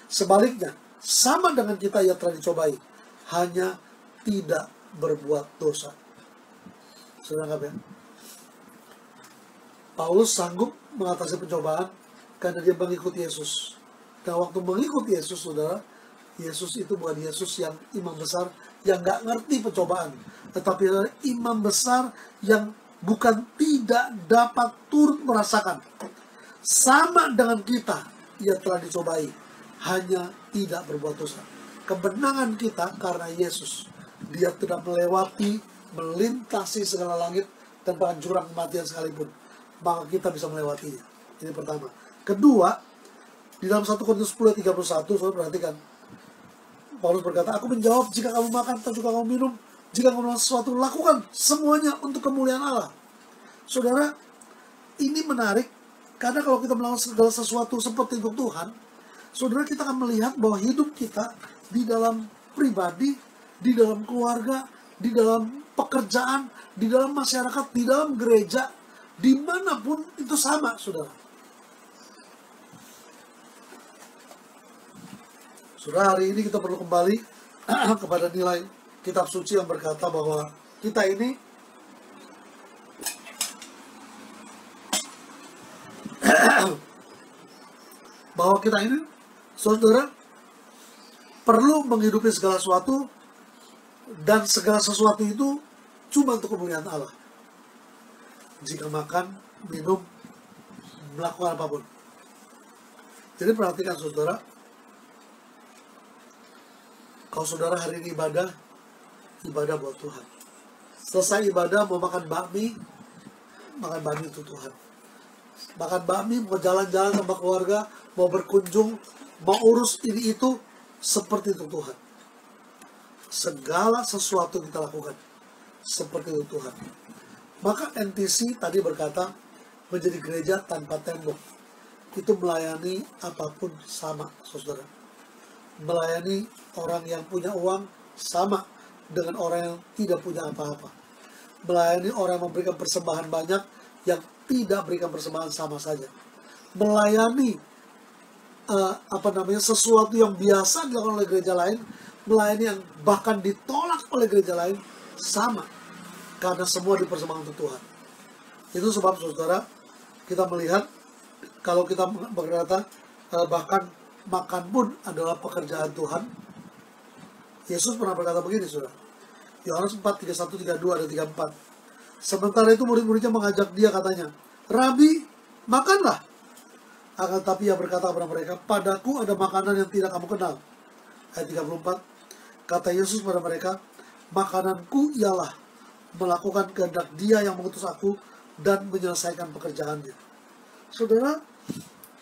Sebaliknya, sama dengan kita yang telah dicobai, hanya tidak berbuat dosa. Saudara, ya? Paulus sanggup mengatasi pencobaan karena dia mengikuti Yesus. Dan waktu mengikuti Yesus, saudara, Yesus itu bukan Yesus yang imam besar yang gak ngerti pencobaan, tetapi adalah imam besar yang bukan tidak dapat turut merasakan. Sama dengan kita, ia telah dicobai, hanya tidak berbuat dosa. Kemenangan kita karena Yesus. Dia tidak melintasi segala langit dan bahkan jurang kematian sekalipun. Maka kita bisa melewatinya. Ini pertama. Kedua, di dalam 1 Korintus 10:31, saudara perhatikan. Paulus berkata, aku menjawab, jika kamu makan atau juga kamu minum, jika kamu melakukan sesuatu, lakukan semuanya untuk kemuliaan Allah. Saudara, ini menarik, karena kalau kita melakukan segala sesuatu seperti untuk Tuhan, saudara, kita akan melihat bahwa hidup kita di dalam pribadi, di dalam keluarga, di dalam pekerjaan, di dalam masyarakat, di dalam gereja, dimanapun itu sama, saudara. Saudara, hari ini kita perlu kembali kepada nilai kitab suci yang berkata bahwa kita ini saudara, perlu menghidupi segala sesuatu, dan segala sesuatu itu cuma untuk kemuliaan Allah. Jika makan, minum, melakukan apapun. Jadi perhatikan, saudara, kalau saudara hari ini ibadah buat Tuhan. Selesai ibadah mau makan bakmi itu Tuhan. Makan bakmi, mau jalan-jalan sama keluarga, mau berkunjung, mau urus ini itu, seperti itu Tuhan. Segala sesuatu kita lakukan seperti itu Tuhan. Maka NTC tadi berkata, menjadi gereja tanpa tembok. Itu melayani apapun sama, saudara. Melayani orang yang punya uang sama dengan orang yang tidak punya apa-apa. Melayani orang yang memberikan persembahan banyak, yang tidak berikan persembahan sama saja. Melayani sesuatu yang biasa dilakukan oleh gereja lain, melayani yang bahkan ditolak oleh gereja lain, sama, karena semua dipersembahkan untuk Tuhan. Itu sebab, saudara, kita melihat kalau kita berkata bahkan makan pun adalah pekerjaan Tuhan. Yesus pernah berkata begini, saudara. Yohanes 4:31, 32, dan 34. Sementara itu murid-muridnya mengajak dia, katanya, Rabi, makanlah. Akan tapi ia berkata kepada mereka, padaku ada makanan yang tidak kamu kenal. Ayat 34. Kata Yesus pada mereka, makananku ialah melakukan kehendak Dia yang mengutus aku dan menyelesaikan pekerjaannya. Saudara,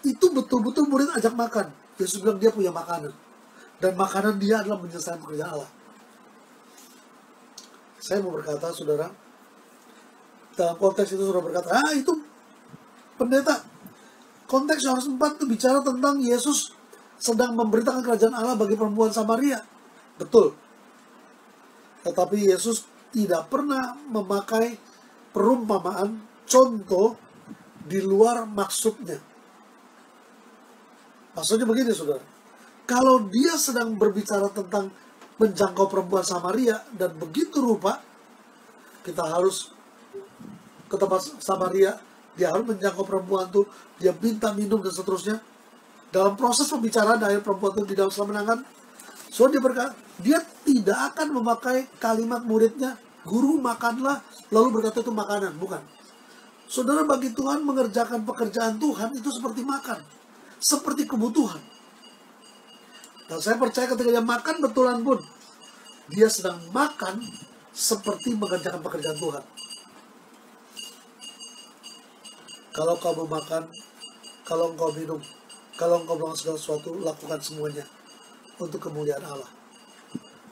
itu betul-betul murid ajak makan. Yesus bilang dia punya makanan. Dan makanan dia adalah menyelesaikan pekerjaan Allah. Saya mau berkata, saudara, dalam konteks itu saudara berkata, itu pendeta. Konteks Yohanes 4 itu bicara tentang Yesus sedang memberitakan kerajaan Allah bagi perempuan Samaria. Betul. Tetapi Yesus tidak pernah memakai perumpamaan, contoh, di luar maksudnya. Maksudnya begini, saudara. Kalau dia sedang berbicara tentang menjangkau perempuan Samaria, dan begitu rupa, kita harus ke tempat Samaria, dia harus menjangkau perempuan tuh, dia minta minum dan seterusnya, Dalam proses pembicaraan ayat perempuan itu di dalam selam-menangan, so dia berkata, dia tidak akan memakai kalimat muridnya, guru makanlah, lalu berkata itu makanan. Bukan. Saudara, bagi Tuhan mengerjakan pekerjaan Tuhan itu seperti makan. Seperti kebutuhan. Dan saya percaya ketika dia makan betulan pun, dia sedang makan seperti mengerjakan pekerjaan Tuhan. Kalau kau mau makan, kalau engkau minum, kalau engkau melakukan segala sesuatu, lakukan semuanya untuk kemuliaan Allah.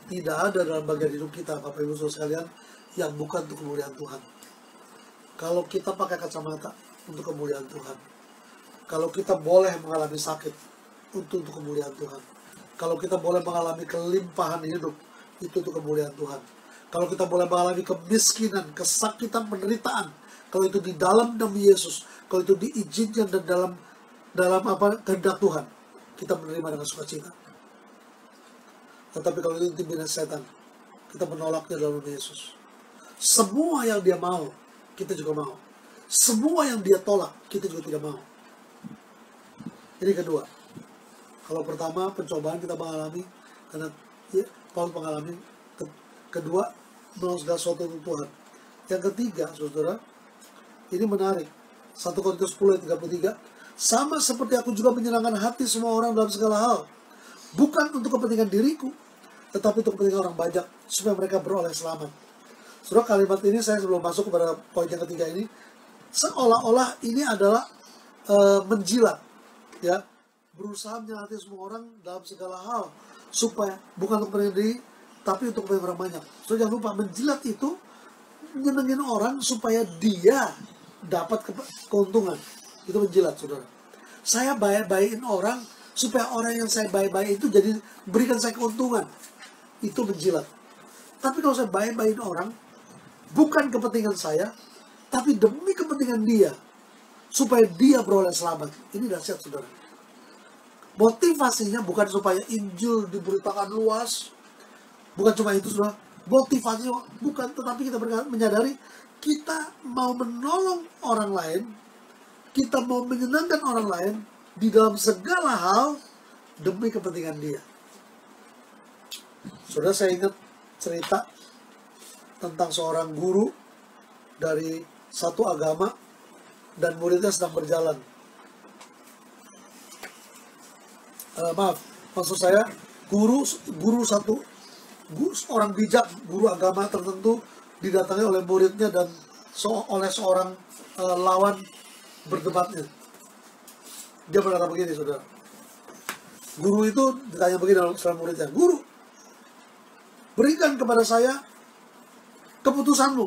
Tidak ada dalam bagian hidup kita, Bapak Ibu Saudara sekalian, yang bukan untuk kemuliaan Tuhan. Kalau kita pakai kacamata, untuk kemuliaan Tuhan. Kalau kita boleh mengalami sakit, untuk kemuliaan Tuhan. Kalau kita boleh mengalami kelimpahan hidup, itu untuk kemuliaan Tuhan. Kalau kita boleh mengalami kemiskinan, kesakitan, penderitaan, kalau itu di dalam nama Yesus, kalau itu diizinkan dan dalam kehendak Tuhan, kita menerima dengan sukacita. Tetapi kalau itu timbunan setan, kita menolaknya dalam nama Yesus. Semua yang dia mau, kita juga mau. Semua yang dia tolak, kita juga tidak mau. Ini kedua. Kalau pertama, pencobaan kita mengalami, karena ya, Paulus mengalami. Kedua, menolong segala sesuatu untuk Tuhan. Yang ketiga, saudara, ini menarik. 1 Korintus 10 ayat 33. Sama seperti aku juga menyenangkan hati semua orang dalam segala hal. Bukan untuk kepentingan diriku, tetapi untuk kepentingan orang banyak, supaya mereka beroleh selamat. Saudara, kalimat ini saya sebelum masuk kepada poin yang ketiga ini, seolah-olah ini adalah menjilat, ya, berusaha menyenangkan semua orang dalam segala hal, supaya bukan untuk kepentingan diri, tapi untuk kepentingan orang banyak. So jangan lupa, menjilat itu nyenengin orang supaya dia dapat keuntungan. Itu menjilat, saudara. Saya baik-baikin orang supaya orang yang saya baik-baikin itu jadi berikan saya keuntungan. Itu menjilat. Tapi kalau saya baik-baikin orang, bukan kepentingan saya, tapi demi kepentingan dia, supaya dia beroleh selamat. Ini dahsyat, saudara. Motivasinya bukan supaya Injil diberitakan luas, bukan cuma itu, saudara. Motivasinya bukan, tetapi kita menyadari kita mau menolong orang lain, kita mau menyenangkan orang lain di dalam segala hal demi kepentingan dia. Saudara, saya ingat cerita tentang seorang guru dari satu agama dan muridnya sedang berjalan. Maksud saya guru orang bijak, guru agama tertentu didatangi oleh muridnya dan oleh seorang lawan berdebatnya. Dia berkata begini, saudara. Guru itu ditanya begini oleh muridnya, guru, berikan kepada saya keputusanmu.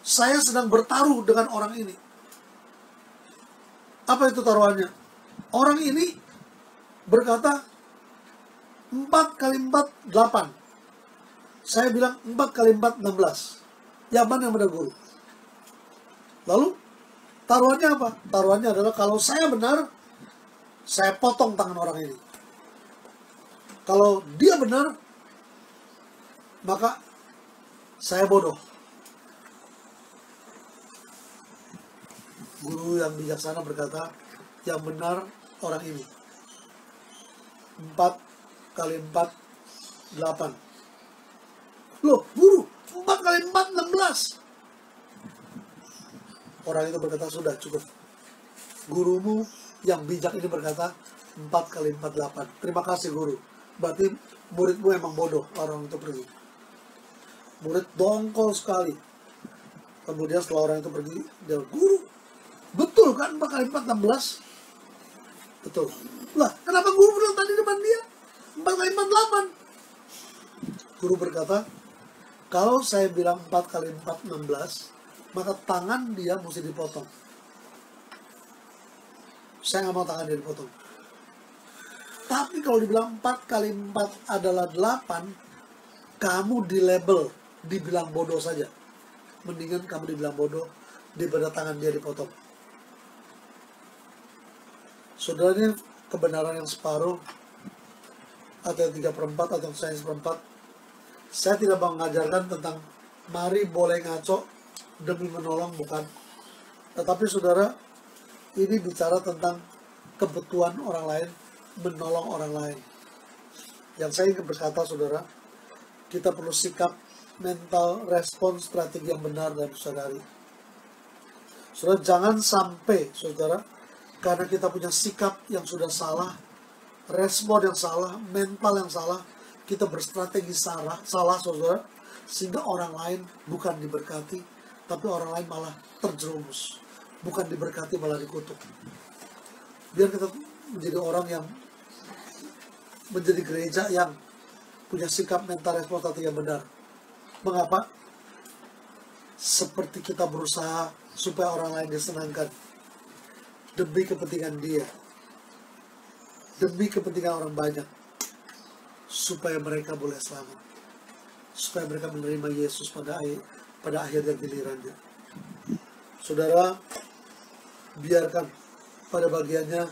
Saya sedang bertaruh dengan orang ini. Apa itu taruhannya? Orang ini berkata 4 kali 4, 8. Saya bilang 4 kali 4, 16. Yang mana yang benar, guru? Lalu taruhannya apa? Taruhannya adalah kalau saya benar, saya potong tangan orang ini. Kalau dia benar, maka saya bodoh. Guru yang bijaksana berkata, yang benar orang ini. 4 kali 4, 8. Loh, guru, 4 kali 4, 16. Orang itu berkata, sudah cukup. Gurumu yang bijak ini berkata 4 kali 4, 8. Terima kasih, guru. Berarti muridmu emang bodoh. Orang itu pergi. Murid dongkol sekali. Kemudian setelah orang itu pergi, dia, guru, betul kan 4 kali 4, 16? Betul. Lah, kenapa guru bilang tadi depan dia 4 kali 4, 8? Guru berkata, kalau saya bilang 4 kali 4, 16, maka tangan dia mesti dipotong. Saya nggak mau tangan dia dipotong. Tapi kalau dibilang 4 kali 4 adalah 8, kamu dilabel, dibilang bodoh saja. Mendingan kamu dibilang bodoh daripada tangan dia dipotong. Saudara, ini kebenaran yang separuh, atau yang 3/4, atau yang 1/4. Saya tidak mengajarkan tentang mari boleh ngaco demi menolong, bukan. Tetapi saudara, ini bicara tentang kebutuhan orang lain, menolong orang lain. Yang saya ingin berkata, saudara, kita perlu sikap mental respons strategi yang benar dan disadari. Saudara, jangan sampai, saudara, karena kita punya sikap yang sudah salah, respon yang salah, mental yang salah, kita berstrategi salah, saudara, sehingga orang lain bukan diberkati, tapi orang lain malah terjerumus. Bukan diberkati, malah dikutuk. Biar kita menjadi orang yang menjadi gereja yang punya sikap mental respon strategi yang benar. Mengapa? Seperti kita berusaha supaya orang lain disenangkan demi kepentingan dia, demi kepentingan orang banyak, supaya mereka boleh selamat, supaya mereka menerima Yesus pada akhir dan gilirannya. Saudara, biarkan pada bagiannya,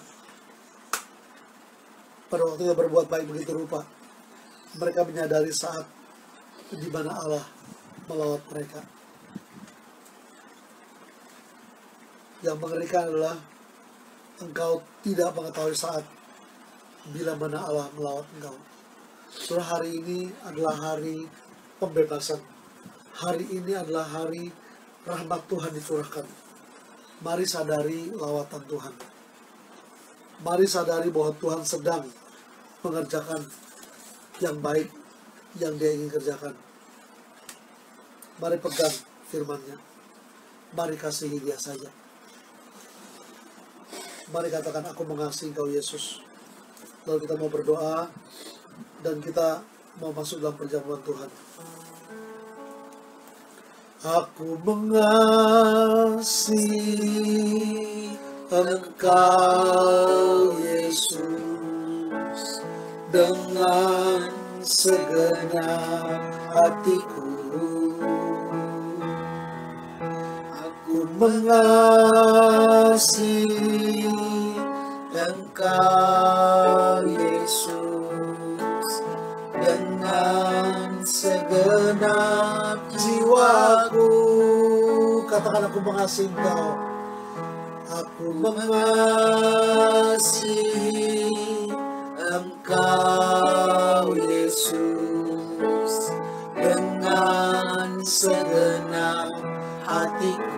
pada waktu yang berbuat baik begitu rupa, mereka menyadari saat di mana Allah melawat mereka. Yang mengerikan adalah engkau tidak mengetahui saat bila mana Allah melawat engkau. Saudara, hari ini adalah hari pembebasan. Hari ini adalah hari rahmat Tuhan dicurahkan. Mari sadari lawatan Tuhan. Mari sadari bahwa Tuhan sedang mengerjakan yang baik yang Dia ingin kerjakan. Mari pegang firman-Nya. Mari kasihi Dia saja. Mari katakan, aku mengasihi Engkau Yesus. Lalu kita mau berdoa dan kita mau masuk dalam perjamuan Tuhan. Aku mengasihi Engkau Yesus dengan segenap hatiku. Aku mengasihi Engkau Yesus dengan segenap jiwaku. Katakan, aku mengasihi Engkau. Aku mengasihi Engkau Yesus dengan segenap hatiku.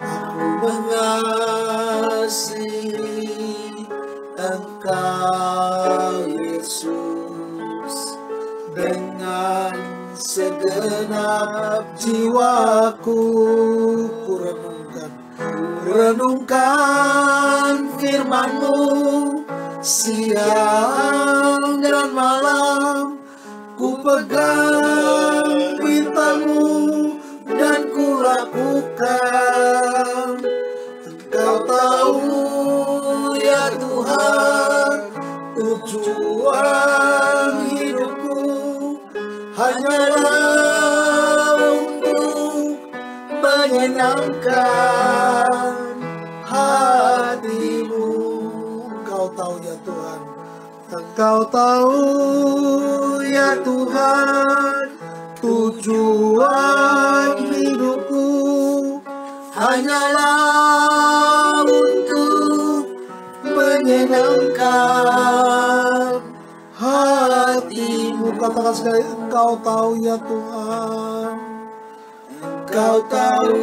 Aku mengasihi Engkau Yesus dengan segenap jiwaku. Renungkan firman-Mu siang dan malam. Ku pegang perintah-Mu dan ku lakukan. Engkau tahu ya Tuhan, tujuan hidupku hanyalah untuk menyenangkan hati-Mu. Engkau tahu ya Tuhan, Engkau tahu ya Tuhan, tujuan hidupku hanyalah untuk menyenangkan hati-Mu. Katakan sekali, Engkau tahu ya Tuhan, Engkau tahu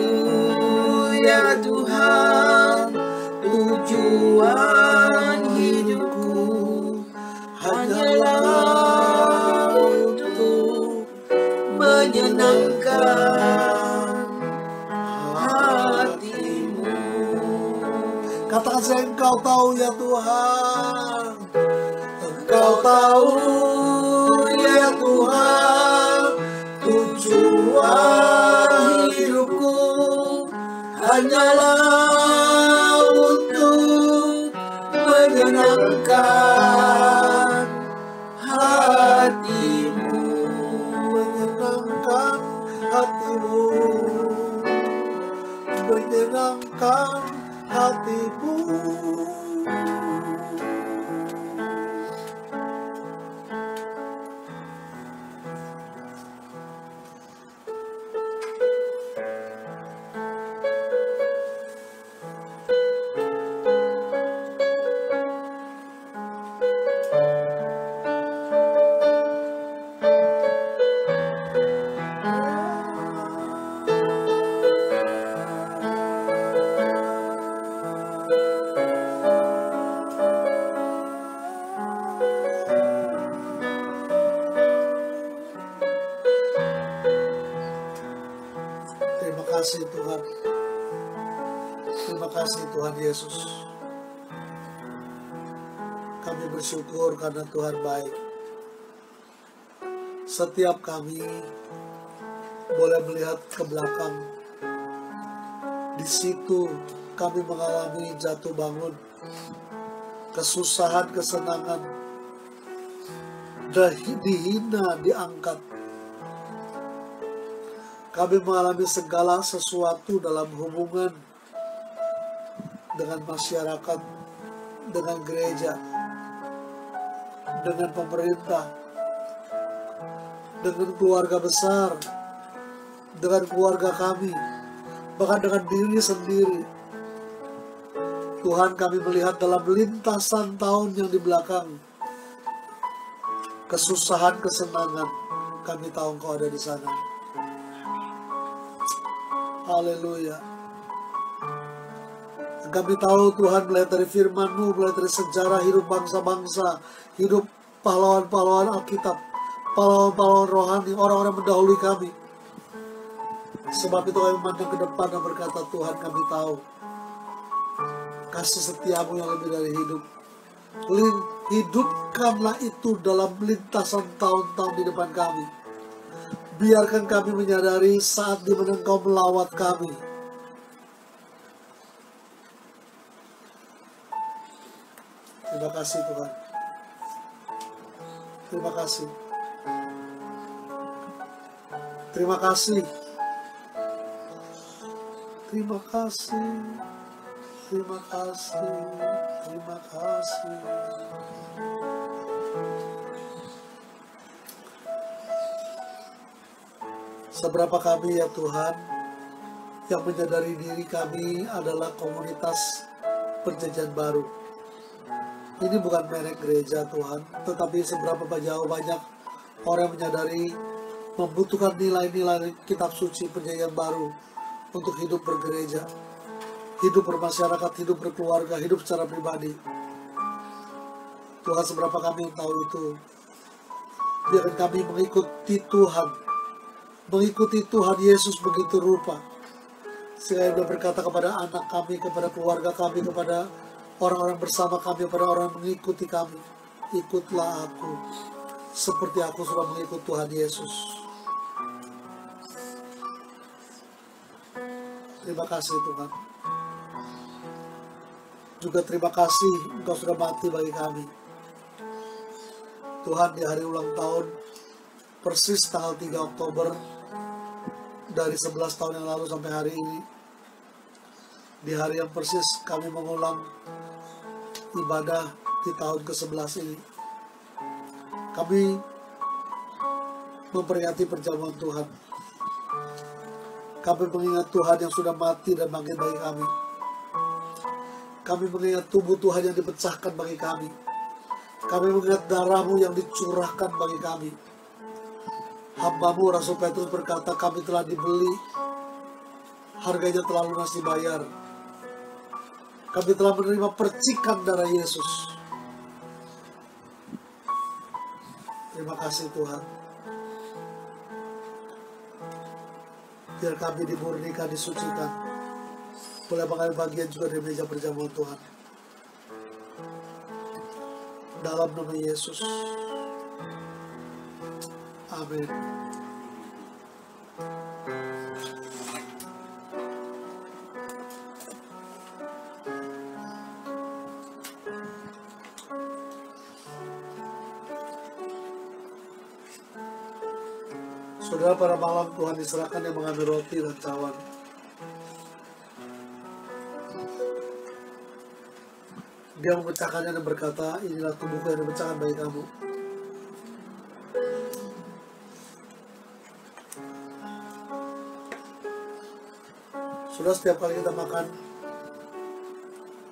ya Tuhan, tujuan hidupku hanyalah untuk menyenangkan hati-Mu. Katakan saya, Engkau tahu ya Tuhan, Engkau tahu ya Tuhan, tujuan hidupku hanyalah untuk menyenangkan hati-Mu, menyenangkan hati-Mu, menyenangkan hati-Mu. kasih Tuhan. Terima kasih Tuhan Yesus. Kami bersyukur karena Tuhan baik. Setiap kami boleh melihat ke belakang, di situ kami mengalami jatuh bangun, kesusahan, kesenangan, dihina, diangkat. Kami mengalami segala sesuatu dalam hubungan dengan masyarakat, dengan gereja, dengan pemerintah, dengan keluarga besar, dengan keluarga kami, bahkan dengan diri sendiri. Tuhan, kami melihat dalam lintasan tahun yang di belakang, kesusahan, kesenangan, kami tahu Engkau ada di sana. Haleluya. Kami tahu Tuhan, melihat dari firman-Mu, melihat dari sejarah hidup bangsa-bangsa, hidup pahlawan-pahlawan Alkitab, pahlawan-pahlawan rohani, orang-orang mendahului kami. Sebab itu kami memandang ke depan dan berkata, Tuhan, kami tahu kasih setiamu yang lebih dari hidup. Hidupkanlah itu dalam lintasan tahun-tahun di depan kami. Biarkan kami menyadari saat di mana Engkau melawat kami. Terima kasih Tuhan. Terima kasih. Terima kasih. Terima kasih. Terima kasih. Terima kasih. Seberapa kami ya Tuhan yang menyadari diri kami adalah komunitas perjanjian baru. Ini bukan merek gereja Tuhan, tetapi seberapa jauh banyak orang yang menyadari membutuhkan nilai-nilai kitab suci perjanjian baru untuk hidup bergereja, hidup bermasyarakat, hidup berkeluarga, hidup secara pribadi. Tuhan, seberapa kami yang tahu itu. Biarkan kami mengikuti Tuhan, mengikuti Tuhan Yesus begitu rupa, sehingga Dia berkata kepada anak kami, kepada keluarga kami, kepada orang-orang bersama kami, kepada orang yang mengikuti kami, ikutlah aku seperti aku sudah mengikut Tuhan Yesus. Terima kasih Tuhan. Juga terima kasih Engkau sudah mati bagi kami. Tuhan, di hari ulang tahun persis tanggal 3 Oktober dari 11 tahun yang lalu sampai hari ini, di hari yang persis kami mengulang ibadah di tahun ke-11 ini, kami memperingati perjamuan Tuhan. Kami mengingat Tuhan yang sudah mati dan bangkit bagi kami. Kami mengingat tubuh Tuhan yang dipecahkan bagi kami. Kami mengingat darah-Mu yang dicurahkan bagi kami. Hamba-Mu Rasul Petrus berkata, kami telah dibeli, harganya telah lunas dibayar. Kami telah menerima percikan darah Yesus. Terima kasih Tuhan. Biar kami dimurnikan, disucikan. Boleh mengambil bagian juga dari meja perjamuan Tuhan. Dalam nama Yesus. Amin. Saudara, pada malam Tuhan diserahkan yang mengambil roti dan cawan. Dia memecahkannya dan berkata, inilah tubuhku yang dipecahkan bagi kamu. Sudah, setiap kali kita makan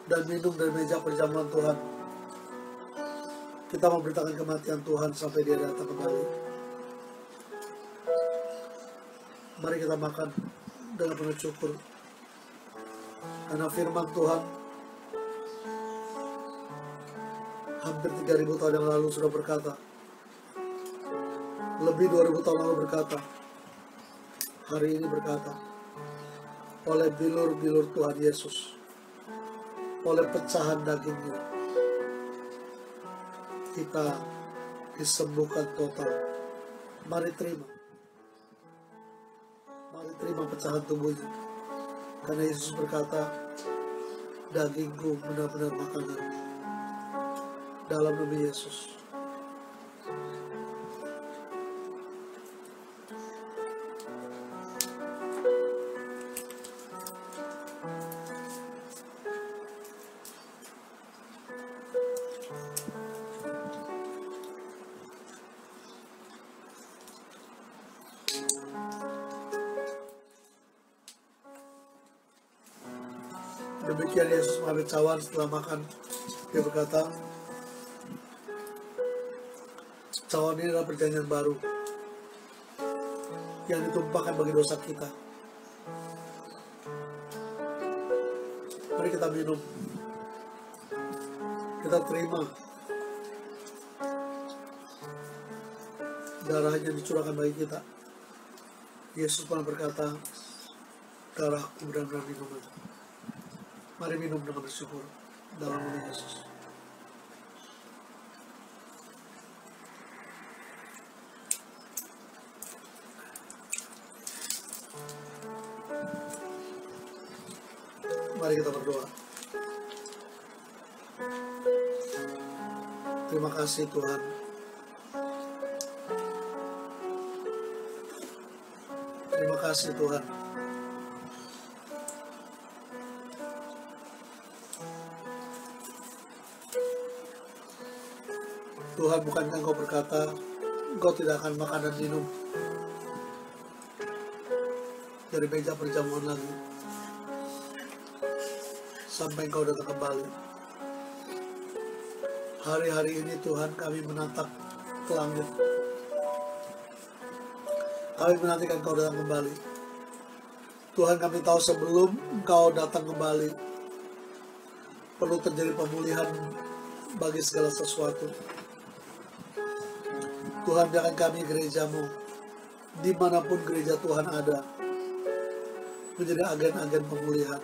dan minum dari meja perjamuan Tuhan, kita memberitakan kematian Tuhan sampai Dia datang kembali. Mari kita makan dengan penuh syukur, karena firman Tuhan hampir 3.000 tahun yang lalu sudah berkata, lebih 2.000 tahun lalu berkata, hari ini berkata, oleh bilur-bilur Tuhan Yesus, oleh pecahan dagingnya, kita disembuhkan total. Mari terima pecahan tubuhnya, karena Yesus berkata, dagingku benar-benar makanan. Dalam nama Yesus. Demikian Yesus mengambil cawan setelah makan. Dia berkata, cawan ini adalah perjanjian baru yang ditumpahkan bagi dosa kita. Mari kita minum. Kita terima darahnya dicurahkan bagi kita. Yesus pernah berkata, darahku benar-benar minuman. Mari minum dengan bersyukur dalam nama Yesus. Mari kita berdoa. Terima kasih Tuhan. Terima kasih Tuhan. Tuhan, bukankah Engkau berkata, Engkau tidak akan makan dan minum dari meja perjamuan lagi sampai Engkau datang kembali. Hari-hari ini Tuhan, kami menatap ke langit. Kami menantikan Engkau datang kembali. Tuhan, kami tahu sebelum Engkau datang kembali, perlu terjadi pemulihan bagi segala sesuatu. Tuhan, biarkan kami gereja-Mu, dimanapun gereja Tuhan ada, menjadi agen-agen pemulihan,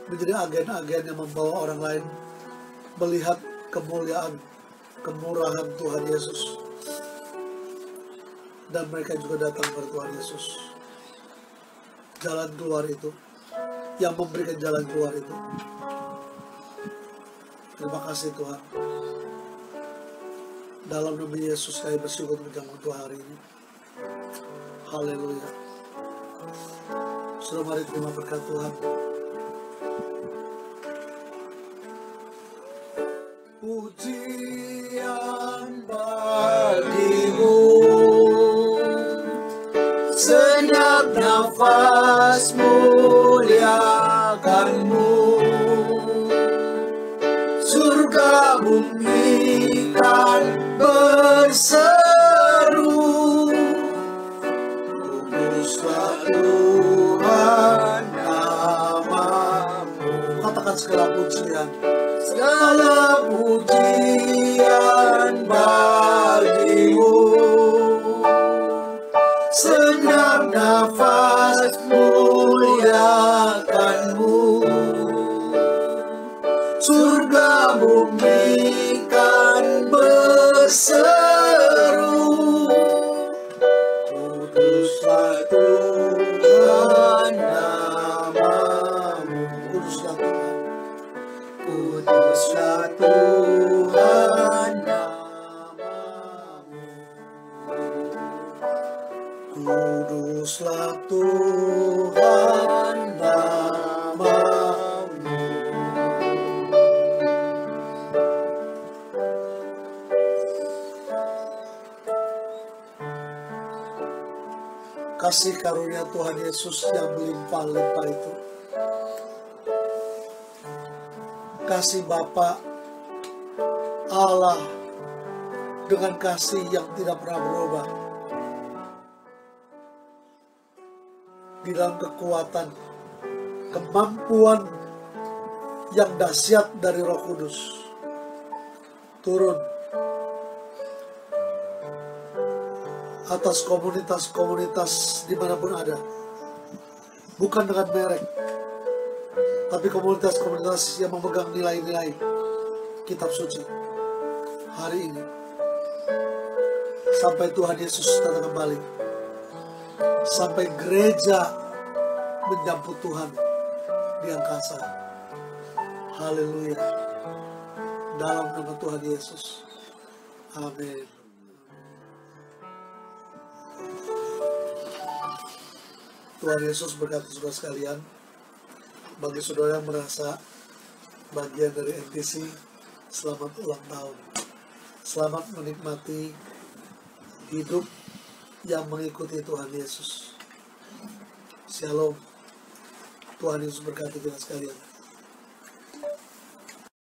menjadi agen-agen yang membawa orang lain melihat kemuliaan, kemurahan Tuhan Yesus, dan mereka juga datang kepada Tuhan Yesus. Jalan keluar itu, yang memberikan jalan keluar itu. Terima kasih Tuhan. Dalam nama Yesus kami bersyukur menjamu Tuhan hari ini. Haleluya. Sudah mari terima berkat Tuhan. Pujian bagimu, senyap nafas muliakanmu, surga bumi kan berseru, kuduslah Tuhan namamu. Katakan segala pujian, segala pujian bagimu, senyap nafas muliakanmu, surga bumi kan berseru, kuduslah Tuhan namamu. Kuduslah Tuhan, kuduslah Tuhan namamu, kuduslah Tuhan namamu. Kasih karunia Tuhan Yesus yang melimpah-limpah itu, kasih Bapa Allah dengan kasih yang tidak pernah berubah, di dalam kekuatan, kemampuan yang dahsyat dari Roh Kudus, turun atas komunitas-komunitas dimanapun ada, bukan dengan merek, tapi komunitas-komunitas yang memegang nilai-nilai kitab suci. Hari ini, sampai Tuhan Yesus datang kembali, sampai gereja menyambut Tuhan di angkasa. Haleluya. Dalam nama Tuhan Yesus. Amin. Tuhan Yesus berkati saudara sekalian. Bagi saudara yang merasa bagian dari MTC, selamat ulang tahun. Selamat menikmati hidup yang mengikuti Tuhan Yesus. Shalom. Tuhan Yesus berkati kita sekalian.